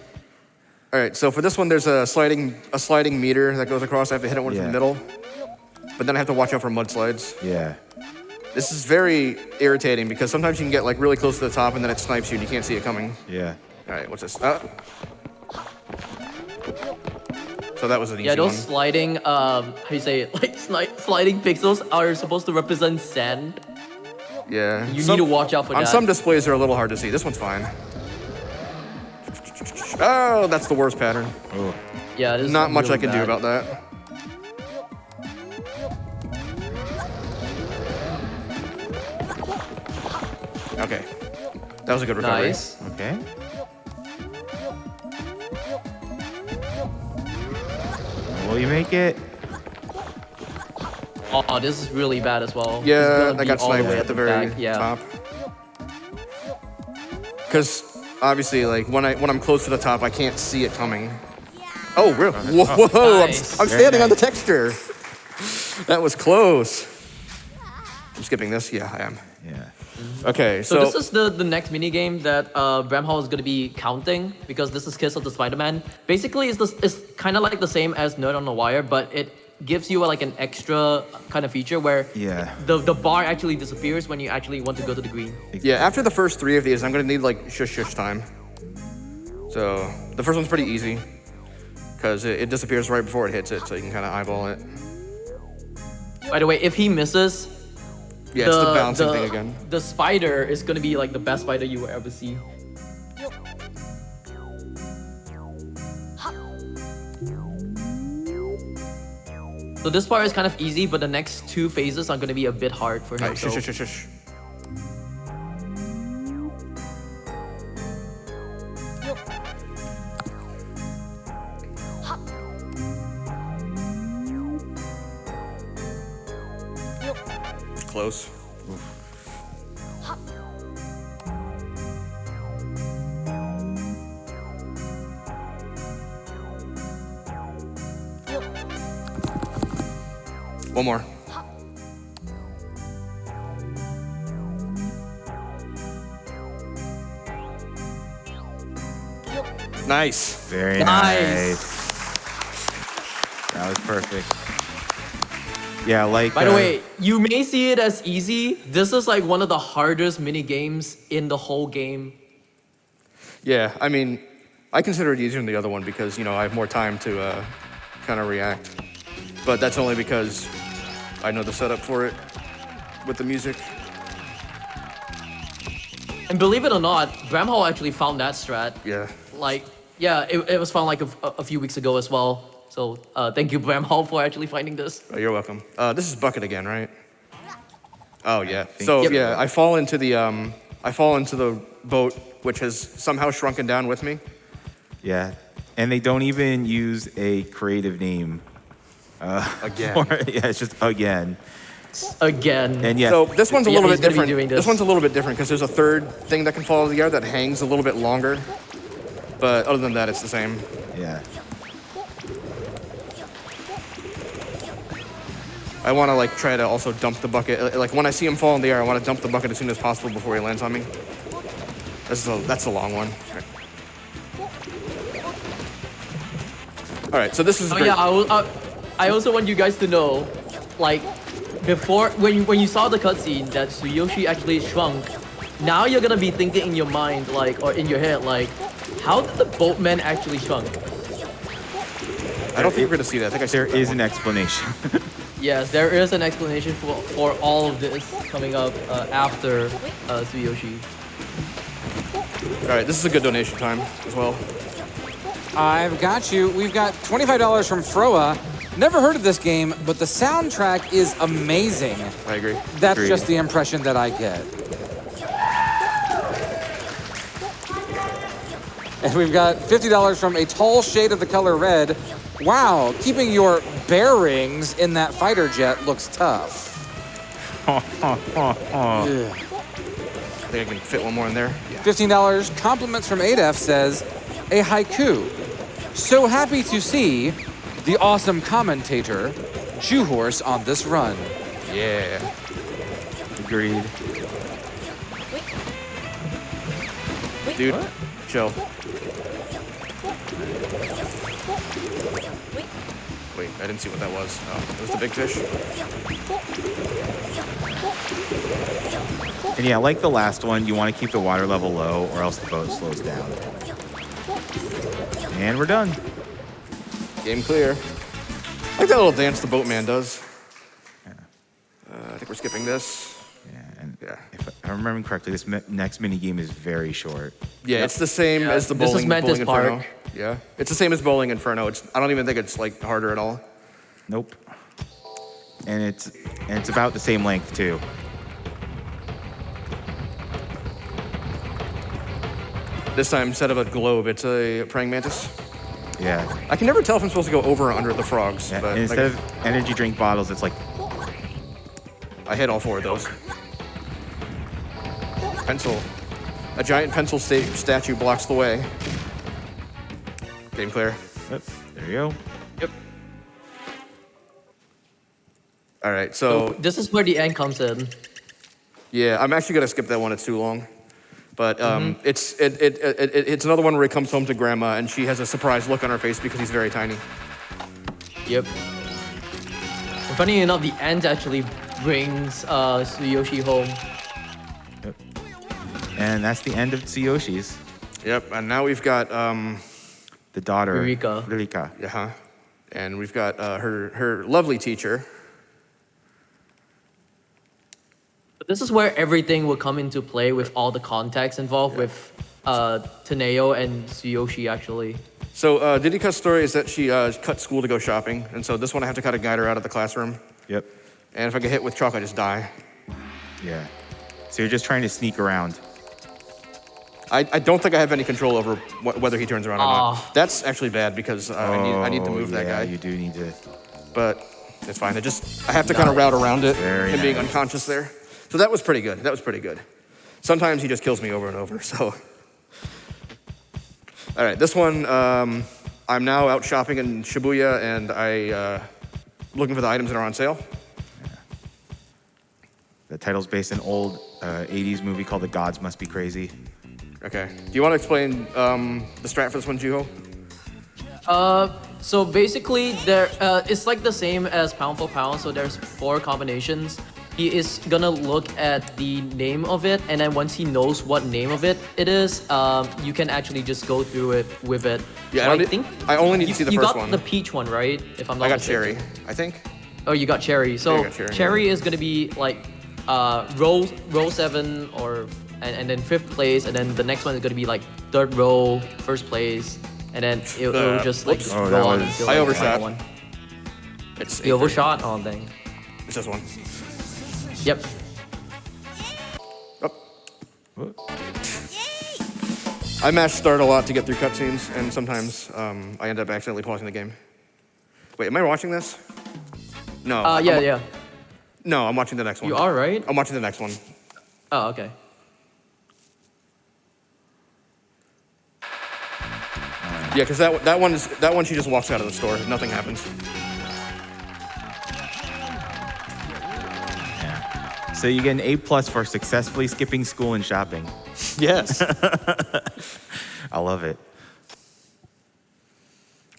All right, so for this one, there's a sliding meter that goes across. I have to hit it one from the middle, but then I have to watch out for mudslides. Yeah. This is very irritating because sometimes you can get like really close to the top and then it snipes you and you can't see it coming. Yeah. All right, what's this? So that was an easy Yeah, those one. sliding, how you say it, like sliding pixels are supposed to represent sand. Yeah. You need to watch out for On that. some displays, they're a little hard to see. This one's fine. Oh, that's the worst pattern. Oh. Yeah, this is Not much I really can do bad. about that. Okay. That was a good recovery. Nice. Okay. Will you make it? Oh, this is really bad as well. It's Yeah, gonna I be got all the sniped way at the back, very yeah. top. Because obviously, like when I'm close to the top, I can't see it coming. Oh, really? Whoa! Nice. I'm Very standing on the nice. texture. That was close. I'm skipping this. Yeah, I am. Yeah. Okay, So this is the next mini game that Bramhall is going to be counting, because this is Kiss of the Spider-Man. Basically, it's kind of like the same as Nerd on the Wire, but it gives you like an extra kind of feature where Yeah. the bar actually disappears when you actually want to go to the green. Yeah, after the first 3 of these, I'm gonna need like shush time. So the first one's pretty easy because it disappears right before it hits it, so you can kind of eyeball it. By the way, if he misses, Yeah, it's the bouncing thing again. the spider is going to be like the best spider you will ever see. So this part is kind of easy, but the next 2 phases are going to be a bit hard for him. All right, so- shush. Close. One more. Nice. Very Nice. nice. That was perfect. Yeah, like. By the way, you may see it as easy. This is like one of the hardest mini games in the whole game. Yeah, I mean, I consider it easier than the other one because, you know, I have more time to kind of react. But that's only because I know the setup for it with the music. And believe it or not, Bramhall actually found that strat. Yeah. Like, yeah, it was found like a few weeks ago as well. So thank you, Bramhall, for actually finding this. Oh, you're welcome. This is bucket again, right? Oh yeah. So Yep. yeah, I fall into the boat, which has somehow shrunken down with me. Yeah. And they don't even use a creative name. Again. Yeah, it's just again. Again. And yeah. So this one's a Yeah, little he's bit gonna be different. doing This this. one's a little bit different because there's a third thing that can fall out of the air that hangs a little bit longer. But other than that, it's the same. Yeah. I want to like try to also dump the bucket. Like when I see him fall in the air, I want to dump the bucket as soon as possible before he lands on me. That's a long one. All right, so this is. Oh great. yeah, I also want you guys to know, like, before when you saw the cutscene that Tsuyoshi actually shrunk, now you're gonna be thinking in your mind, like, or in your head, like, how did the boatman actually shrunk? I don't think we're gonna see that. I think I There skipped that is one. an explanation. Yes, there is an explanation for all of this coming up after Tsuyoshi. All right, this is a good donation time as well. I've got you. We've got $25 from Froa. Never heard of this game, but the soundtrack is amazing. I agree. That's Agreed. just the impression that I get. And we've got $50 from A Tall Shade of the Color Red. Wow, keeping your bearings in that fighter jet looks tough. Ugh. I think I can fit one more in there. Yeah. $15 compliments from Adef says, a haiku. So happy to see the awesome commentator, Jew Horse, on this run. Yeah. Agreed. Dude, chill. Wait, I didn't see what that was. Oh, it was the big fish. And yeah, like the last one, you want to keep the water level low or else the boat slows down. And we're done. Game clear. I like that little dance the boatman does. I think we're skipping this. Yeah, and Yeah. if I'm remembering correctly, this next mini game is very short. Yeah, it's the same as the This bowling, is Mantis bowling Inferno. Park. Yeah, it's the same as Bowling Inferno. I don't even think it's like harder at all. Nope. And it's about the same length too. This time, instead of a globe, it's a praying mantis. Yeah. I can never tell if I'm supposed to go over or under the frogs, Yeah, but and instead of energy drink bottles, it's like I hit all 4 of those. Pencil. A giant pencil statue blocks the way. Game clear. Yep, there you go. Yep. All right, so This is where the end comes in. yeah, I'm actually gonna skip that one. It's too long. But it's another one where he comes home to grandma and she has a surprised look on her face because he's very tiny. Yep. And funny enough, the end actually brings Tsuyoshi home. Yep. And that's the end of Tsuyoshi's. Yep, and now we've got The daughter, Ririka. yeah, and we've got her lovely teacher. But this is where everything will come into play with all the context involved with Taneo and Tsuyoshi actually. So Didika's story is that she cut school to go shopping, and so this one I have to kind of guide her out of the classroom. Yep. And if I get hit with chalk, I just die. Yeah. So you're just trying to sneak around. I don't think I have any control over whether he turns around or not. That's actually bad because I need to move that guy. You do need to. But it's fine. I have to kind of route around it, Very him being nice. unconscious there. So that was pretty good. That was pretty good. Sometimes he just kills me over and over. So, all right, this one. I'm now out shopping in Shibuya, and looking for the items that are on sale. The title's based on an old 80s movie called The Gods Must Be Crazy. Okay. Do you want to explain the strat for this one, Juho? So basically, it's like the same as pound for pound. So there's 4 combinations. He is gonna look at the name of it, and then once he knows what name of it is, you can actually just go through it with it. Yeah, So I only need to see the you first got one. the peach one, right? If I'm not I got mistaken. cherry, I think. Oh, you got cherry. Yeah, So I got cherry, cherry is gonna be like row 7 and then 5th place, and then the next one is gonna be like 3rd row, 1st place, and then it'll just like whoops. Oh, go that on was- until I the overshot. final one. It's You overshot? Oh dang. It's this one. Yep. Oh. I mash start a lot to get through cutscenes, and sometimes I end up accidentally pausing the game. Wait, am I watching this? No. Yeah. No, I'm watching the next one. You are, right? I'm watching the next one. Oh, okay. Yeah, because that one she just walks out of the store. Nothing happens. So you get an A+ for successfully skipping school and shopping. Yes. I love it.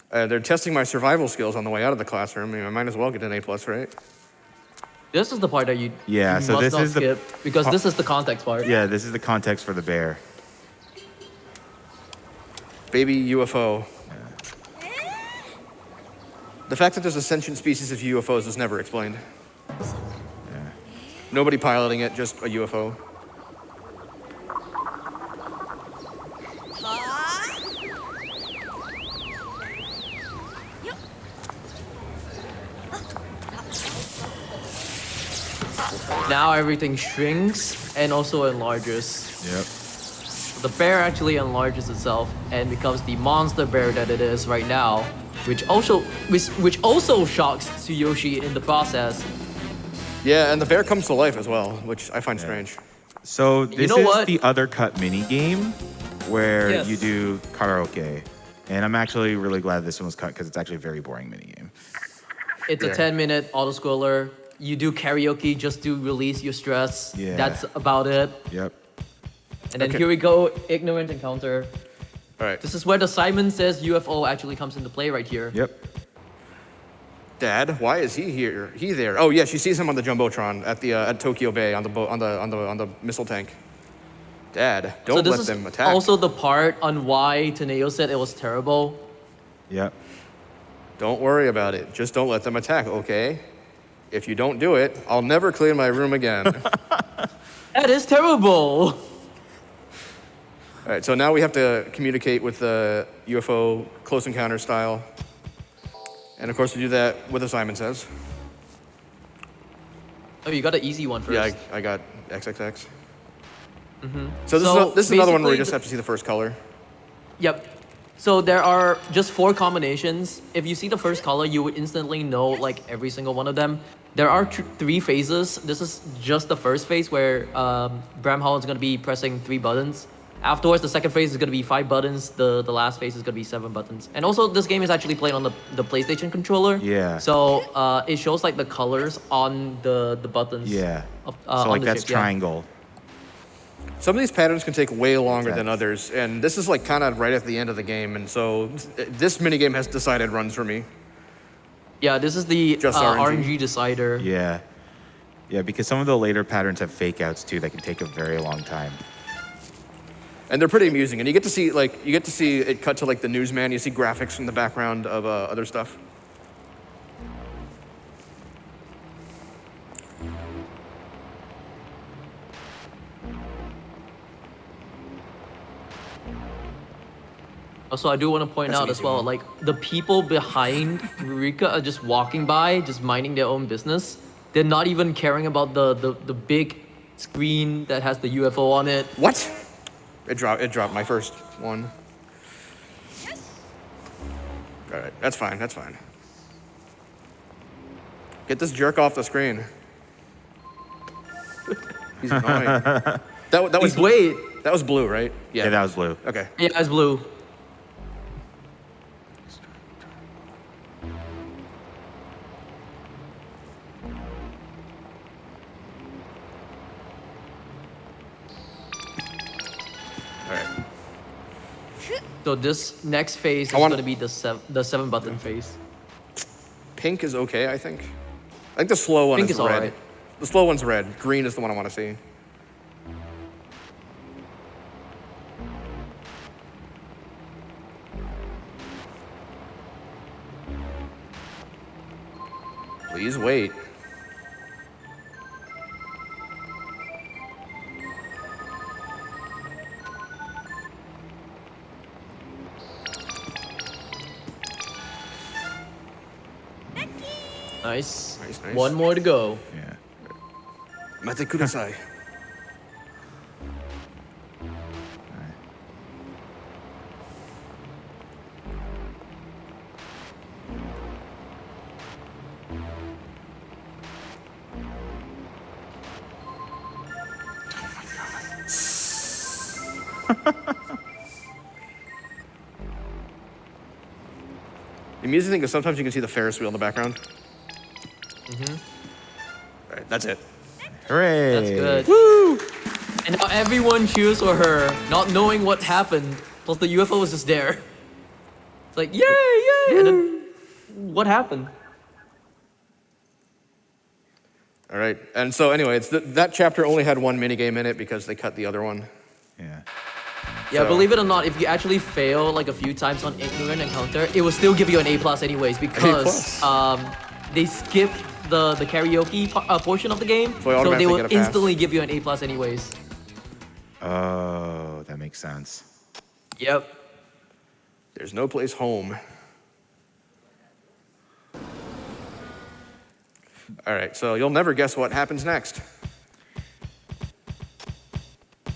They're testing my survival skills on the way out of the classroom. I mean, I might as well get an A+, right? This is the part that you Yeah, you so must this not is the- skip because this is the context part. Yeah, this is the context for the bear. Baby UFO. The fact that there's a sentient species of UFOs is never explained. Nobody piloting it, just a UFO. Now everything shrinks and also enlarges. Yep. The bear actually enlarges itself and becomes the monster bear that it is right now, which also shocks Tsuyoshi in the process. Yeah, and the bear comes to life as well, which I find strange. So this know is what? the other cut mini game where Yes. you do karaoke. And I'm actually really glad this one was cut because it's actually a very boring mini game. It's Yeah. a 10-minute auto-scroller. you do karaoke just to release your stress. Yeah. That's about it. Yep. And then Okay. here we go, ignorant encounter. All right. This is where the Simon Says UFO actually comes into play right here. Yep. Dad, why is he here? He there? Oh yeah, she sees him on the jumbotron at the at Tokyo Bay on the boat on the missile tank. Dad, So don't this let is them attack. also the part on why Taneo said it was terrible. Yep. Don't worry about it. Just don't let them attack, okay? If you don't do it, I'll never clean my room again. That is terrible. All right, so now we have to communicate with the UFO close encounter style. And of course, we do that with a Simon Says. Oh, you got an easy one first. Yeah, I got XXX. So this is another one where basically we just have to see the first color. Yep. So there are just 4 combinations. If you see the first color, you would instantly know like every single one of them. There are 3 phases. This is just the first phase where Bramhall is going to be pressing 3 buttons. Afterwards, the second phase is going to be 5 buttons. The last phase is going to be 7 buttons. And also, this game is actually played on the PlayStation controller. Yeah. So it shows like the colors on the buttons. Yeah. Of, So on like the that's ship, yeah. triangle. Some of these patterns can take way longer than Exactly. others, and this is like kind of right at the end of the game, and so this minigame has decided runs for me. Yeah, this is the Just RNG. RNG decider. Yeah. Yeah, because some of the later patterns have fake outs too that can take a very long time. And they're pretty amusing, and you get to see it cut to like the newsman. You see graphics in the background of other stuff. Also, I do want to point That's an out as easy well, one. like the people behind Rika are just walking by, just minding their own business. They're not even caring about the big screen that has the UFO on it. What? It dropped my first one. All right, that's fine. That's fine. Get this jerk off the screen. He's annoying. That was Wait, that was blue, right? Yeah, that was blue. Okay. yeah, it's blue. All right. So this next phase is wanna- going to be the 7 button phase. Pink is okay, I think. I think the slow one Pink is is red. alright. The slow one's red. Green is the one I want to see. Please wait. Nice. Nice, nice. One more to go. Yeah. Mate kudasai. The amusing thing is sometimes you can see the Ferris wheel in the background. Mm-hmm. All right, that's it. Hooray! That's good. Woo! And now everyone cheers for her, not knowing what happened. Plus the UFO was just there. It's like, yay, yay! And then, what happened? All right, and so anyway, that chapter only had one minigame in it because they cut the other one. Yeah. Yeah, So- believe it or not, if you actually fail like a few times on ignorant encounter, it will still give you an A+ anyways because they skipped the karaoke portion of the game, So I so they automatically will get a pass. instantly give you an A+ anyways. Oh, that makes sense. Yep. There's no place home. All right, so you'll never guess what happens next.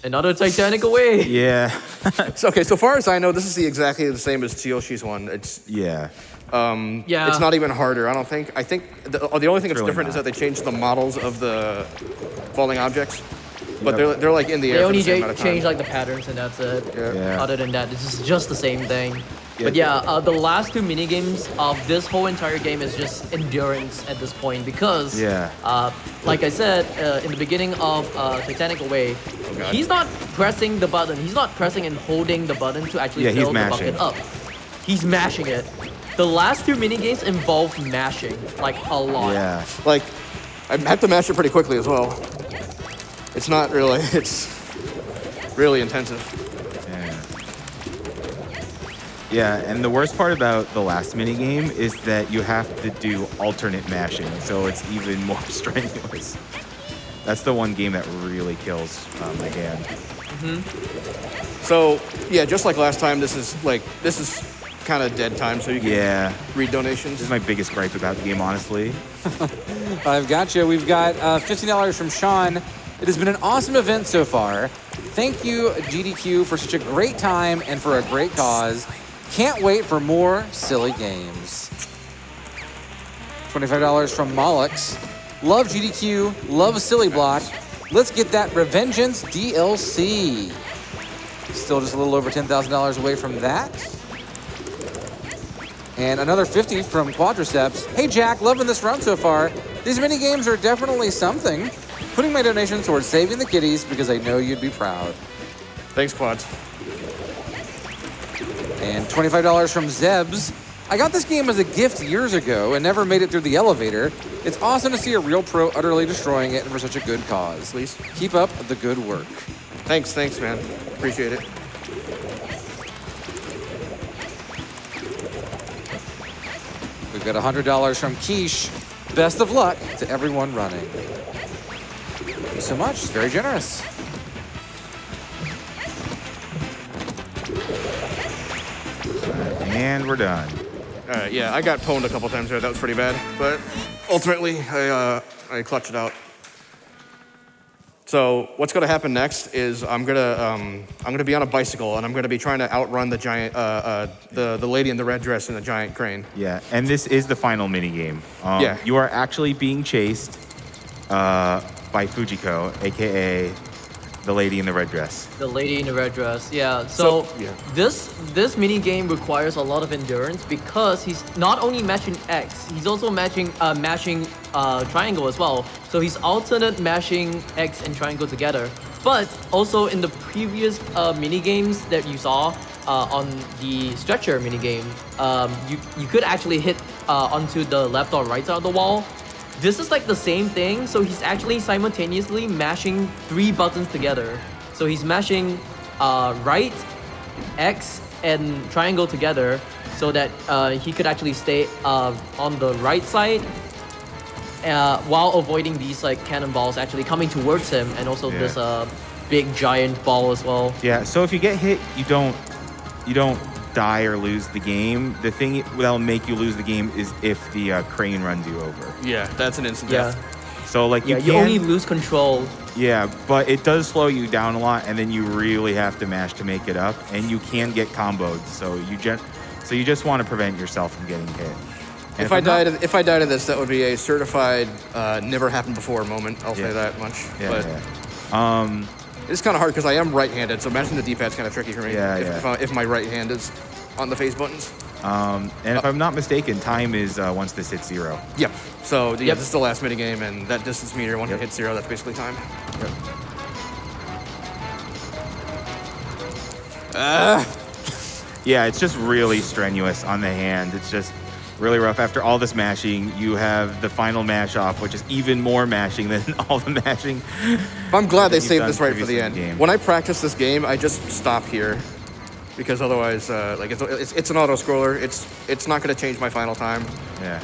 Another Titanic away. Yeah. So, okay, so far as I know, this is exactly the same as Tiyoshi's one. It's Yeah. Yeah. It's not even harder, I don't think. I think the only thing that's really different is not. that they changed the models of the falling objects. But they're like in the air They for only the same amount of time. change like the patterns and that's it. Yeah. Yeah. Other than that, this is just the same thing. But the last two mini games of this whole entire game is just endurance at this point because, like I said in the beginning of Titanic Away, he's not pressing the button. He's not pressing and holding the button to actually fill the bucket up. He's mashing it. The last two mini games involve mashing, like a lot. Yeah. Like, I have to mash it pretty quickly as well. It's not really, it's really intensive. Yeah, and the worst part about the last mini game is that you have to do alternate mashing, so it's even more strenuous. That's the one game that really kills my hand. So, yeah, just like last time, this is kind of dead time, so you can read donations. This is my biggest gripe about the game, honestly. I've got you. We've got $15 from Sean. It has been an awesome event so far. Thank you, GDQ, for such a great time and for a great cause. Can't wait for more silly games. $25 from Mollux. Love GDQ, love Silly Block. Let's get that Revengeance DLC. Still just a little over $10,000 away from that. And another 50 from Quadriceps. Hey Jack, loving this run so far. These mini games are definitely something. Putting my donation towards saving the kitties because I know you'd be proud. Thanks, Quads. And $25 from Zebs. I got this game as a gift years ago and never made it through the elevator. It's awesome to see a real pro utterly destroying it and for such a good cause. Please. Keep up the good work. Thanks, man. Appreciate it. We've got $100 from Quiche. Best of luck to everyone running. Thank you so much. It's very generous. And we're done. All right, yeah, I got pwned a couple times there. That was pretty bad, but ultimately I clutched it out. So what's gonna happen next is I'm gonna be on a bicycle and I'm gonna be trying to outrun the giant, the lady in the red dress in the giant crane. Yeah, and this is the final mini game. You are actually being chased by Fujiko, aka the lady in the red dress. The lady in the red dress, yeah. So this mini game requires a lot of endurance because he's not only mashing X, he's also mashing triangle as well. So he's alternate mashing X and triangle together. But also in the previous mini games that you saw on the stretcher mini game, you could actually hit onto the left or right side of the wall. This is like the same thing, so he's actually simultaneously mashing 3 buttons together. So he's mashing right, X, and triangle together so that he could actually stay on the right side while avoiding these like cannonballs actually coming towards him, and also this big giant ball as well. Yeah, so if you get hit, you don't die or lose the game. The thing that'll make you lose the game is if the crane runs you over. Yeah, that's an instant death. So like you only lose control. Yeah, but it does slow you down a lot, and then you really have to mash to make it up, and you can get comboed. So you just want to prevent yourself from getting hit. And if I died of this, that would be a certified never happened before moment. I'll say that much. It's kind of hard because I am right-handed, so mashing the D-pad's kind of tricky for me. If my right hand is on the face buttons. And if I'm not mistaken, time is once this hits 0. Yep. So this is the last mini game, and that distance meter, once it hits 0, that's basically time. Yeah, it's just really strenuous on the hand. It's just really rough. After all this mashing, you have the final mash off, which is even more mashing than all the mashing. I'm glad they saved this right for the end. When I practice this game, I just stop here because otherwise, it's an auto scroller. It's not going to change my final time. Yeah.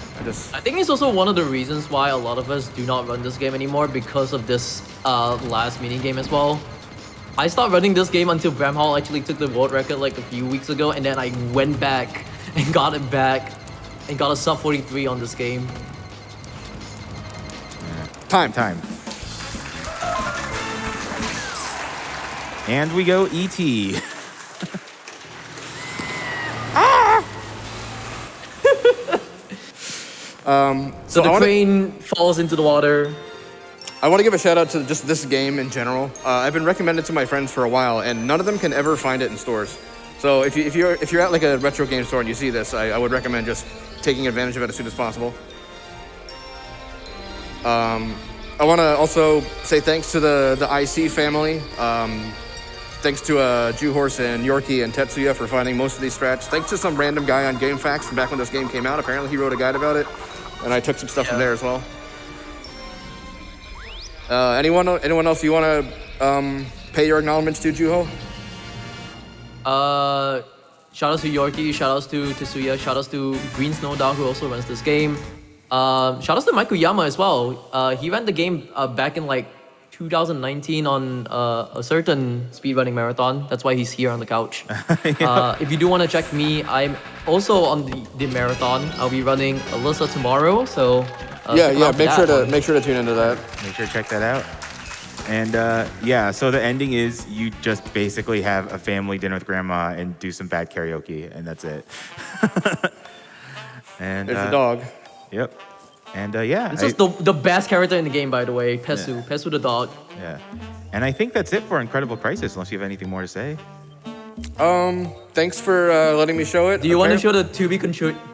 I think it's also one of the reasons why a lot of us do not run this game anymore because of this last mini game as well. I stopped running this game until Bramhall actually took the world record like a few weeks ago, and then I went back and got it back. And got a sub 43 on this game. Time. And we go E.T. So the crane falls into the water. I want to give a shout out to just this game in general. I've been recommending it to my friends for a while, and none of them can ever find it in stores. So if you're at like a retro game store and you see this, I would recommend just taking advantage of it as soon as possible. I want to also say thanks to the IC family. Thanks to Juhorse and Yorkie and Tetsuya for finding most of these strats. Thanks to some random guy on GameFAQs from back when this game came out. Apparently he wrote a guide about it, and I took some stuff from there as well. Anyone else you want to pay your acknowledgments to, Juho? Shout outs to Yorkie, shout outs to Tetsuya, shout outs to Green Snow Dog who also runs this game. Shout outs to Mike Uyama as well. He ran the game back in like 2019 on a certain speedrunning marathon. That's why he's here on the couch. If you do want to check me, I'm also on the marathon. I'll be running Alyssa tomorrow, so make sure to tune into that. Make sure to check that out. And so the ending is you just basically have a family dinner with grandma and do some bad karaoke, and that's it. And there's the dog. Yep. And it's just the best character in the game, by the way, Pesu. Yeah. Pesu the dog. Yeah. And I think that's it for Incredible Crisis, unless you have anything more to say. Thanks for letting me show it. Do you want to show the to be continued?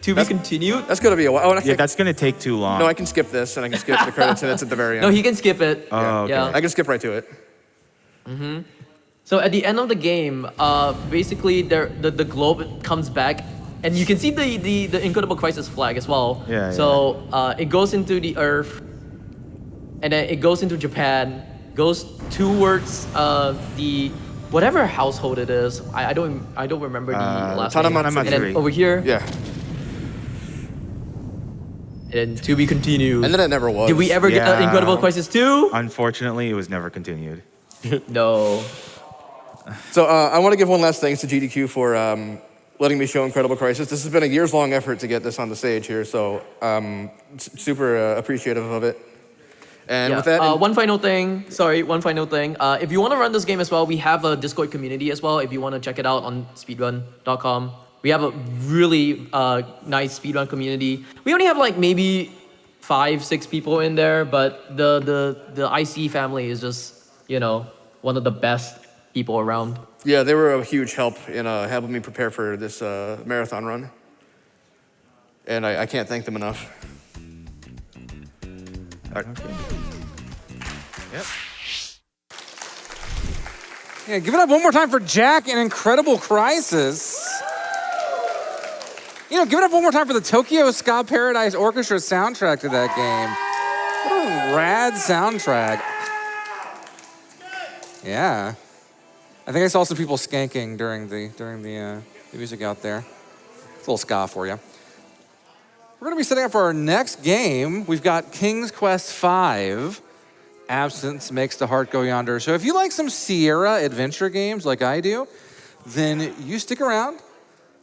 To be continued? That's gonna be a while. That's gonna take too long. No, I can skip this, and I can skip the credits, and it's at the very end. No, he can skip it. Oh, okay. Yeah. I can skip right to it. Mm-hmm. So at the end of the game, basically the globe comes back, and you can see the Incredible Crisis flag as well. Yeah. So it goes into the Earth, and then it goes into Japan, goes towards the whatever household it is. I don't remember the last name. And then over here. Yeah. And to be continued. And then it never was. Did we ever get Incredible Crisis 2? Unfortunately, it was never continued. No. So I want to give one last thanks to GDQ for letting me show Incredible Crisis. This has been a years-long effort to get this on the stage here, so super appreciative of it. And with that, one final thing. If you want to run this game as well, we have a Discord community as well. If you want to check it out on speedrun.com, we have a really nice speedrun community. We only have like maybe 5-6 people in there, but the IC family is just one of the best people around. Yeah, they were a huge help in helping me prepare for this marathon run, and I can't thank them enough. Okay. Yep. Yeah, give it up one more time for Jack in Incredible Crisis. Give it up one more time for the Tokyo Ska Paradise Orchestra soundtrack to that game. What a rad soundtrack. Yeah. I think I saw some people skanking during the music out there. It's a little ska for you. We're going to be setting up for our next game. We've got King's Quest V. Absence makes the heart go yonder. So if you like some Sierra adventure games like I do, then you stick around.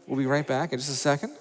We'll be right back in just a second.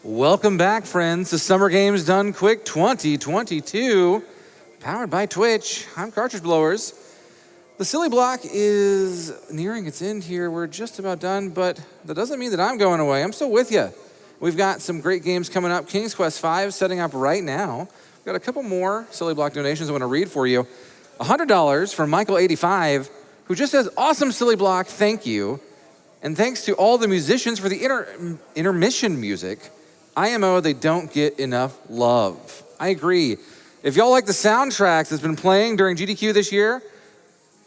Welcome back, friends, to Summer Games Done Quick 2022, powered by Twitch. I'm cartridgeblowers. The silly block is nearing its end here. We're just about done, but that doesn't mean that I'm going away. I'm still with you. We've got some great games coming up. King's Quest V setting up right now. We've got a couple more silly block donations I want to read for you. $100 from Michael85, who just says, awesome silly block, thank you. And thanks to all the musicians for the intermission music. IMO, they don't get enough love. I agree. If y'all like the soundtracks that's been playing during GDQ this year,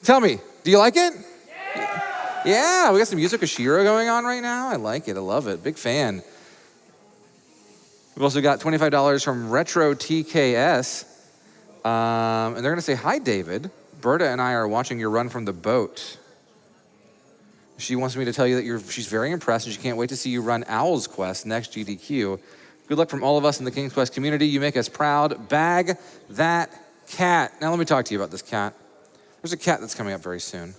tell me, do you like it? Yeah, we got some Yuzo Koshiro going on right now. I like it, I love it, big fan. We've also got $25 from Retro TKS. And they're gonna say, hi, David. Berta and I are watching your run from the boat. She wants me to tell you that she's very impressed and she can't wait to see you run Owl's Quest next GDQ. Good luck from all of us in the King's Quest community. You make us proud. Bag that cat. Now let me talk to you about this cat. There's a cat that's coming up very soon.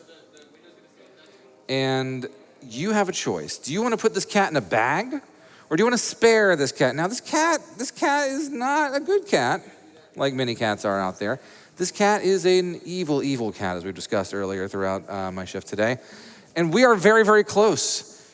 And you have a choice. Do you want to put this cat in a bag or do you want to spare this cat? Now this cat is not a good cat like many cats are out there. This cat is an evil, evil cat, as we've discussed earlier throughout my shift today. And we are very, very close.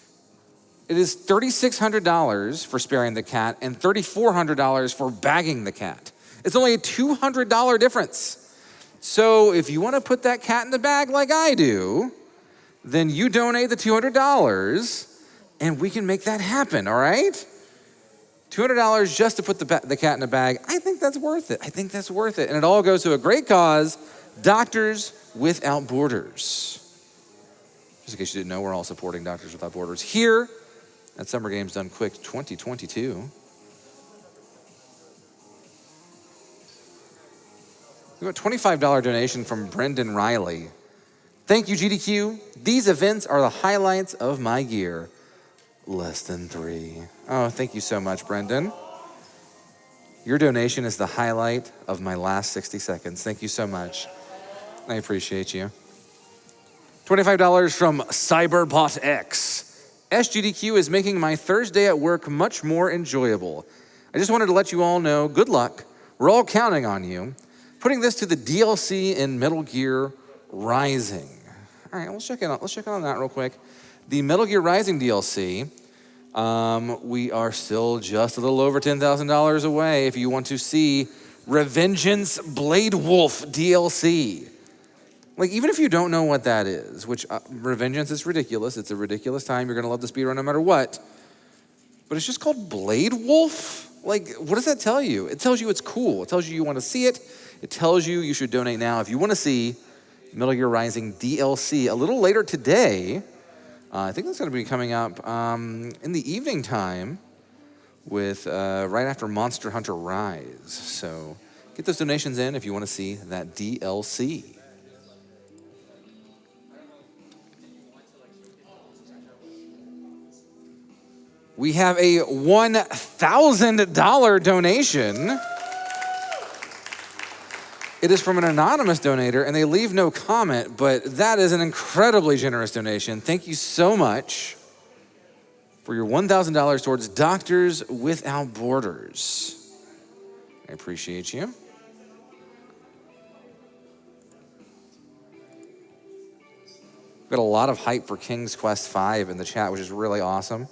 It is $3,600 for sparing the cat and $3,400 for bagging the cat. It's only a $200 difference. So if you want to put that cat in the bag like I do, then you donate the $200 and we can make that happen, all right? $200 just to put the cat in a bag. I think that's worth it. I think that's worth it. And it all goes to a great cause, Doctors Without Borders. Just in case you didn't know, we're all supporting Doctors Without Borders here at Summer Games Done Quick 2022. We got a $25 donation from Brendan Riley. Thank you, GDQ. These events are the highlights of my year. Less than 3. Oh, thank you so much, Brendan. Your donation is the highlight of my last 60 seconds. Thank you so much. I appreciate you. $25 from CyberbotX. SGDQ is making my Thursday at work much more enjoyable. I just wanted to let you all know, good luck. We're all counting on you. Putting this to the DLC in Metal Gear Rising. All right, let's check in on that real quick. The Metal Gear Rising DLC, we are still just a little over $10,000 away if you want to see Revengeance Blade Wolf DLC. Like, even if you don't know what that is, which Revengeance is ridiculous. It's a ridiculous time. You're going to love the speedrun no matter what. But it's just called Blade Wolf? Like, what does that tell you? It tells you it's cool. It tells you want to see it. It tells you should donate now if you want to see Metal Gear Rising DLC a little later today. I think that's going to be coming up in the evening time with right after Monster Hunter Rise. So get those donations in if you want to see that DLC. We have a $1,000 donation. It is from an anonymous donator, and they leave no comment, but that is an incredibly generous donation. Thank you so much for your $1,000 towards Doctors Without Borders. I appreciate you. We've got a lot of hype for King's Quest V in the chat, which is really awesome.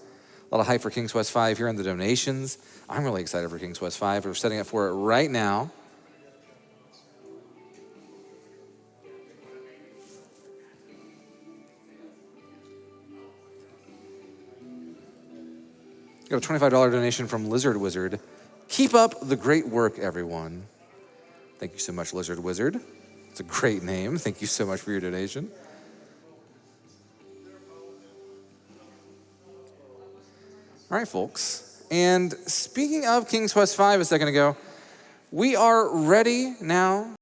A lot of hype for King's Quest V here in the donations. I'm really excited for King's Quest V. We're setting up for it right now. Got a $25 donation from Lizard Wizard. Keep up the great work, everyone. Thank you so much, Lizard Wizard. It's a great name. Thank you so much for your donation. All right, folks. And speaking of King's Quest V a second ago, we are ready now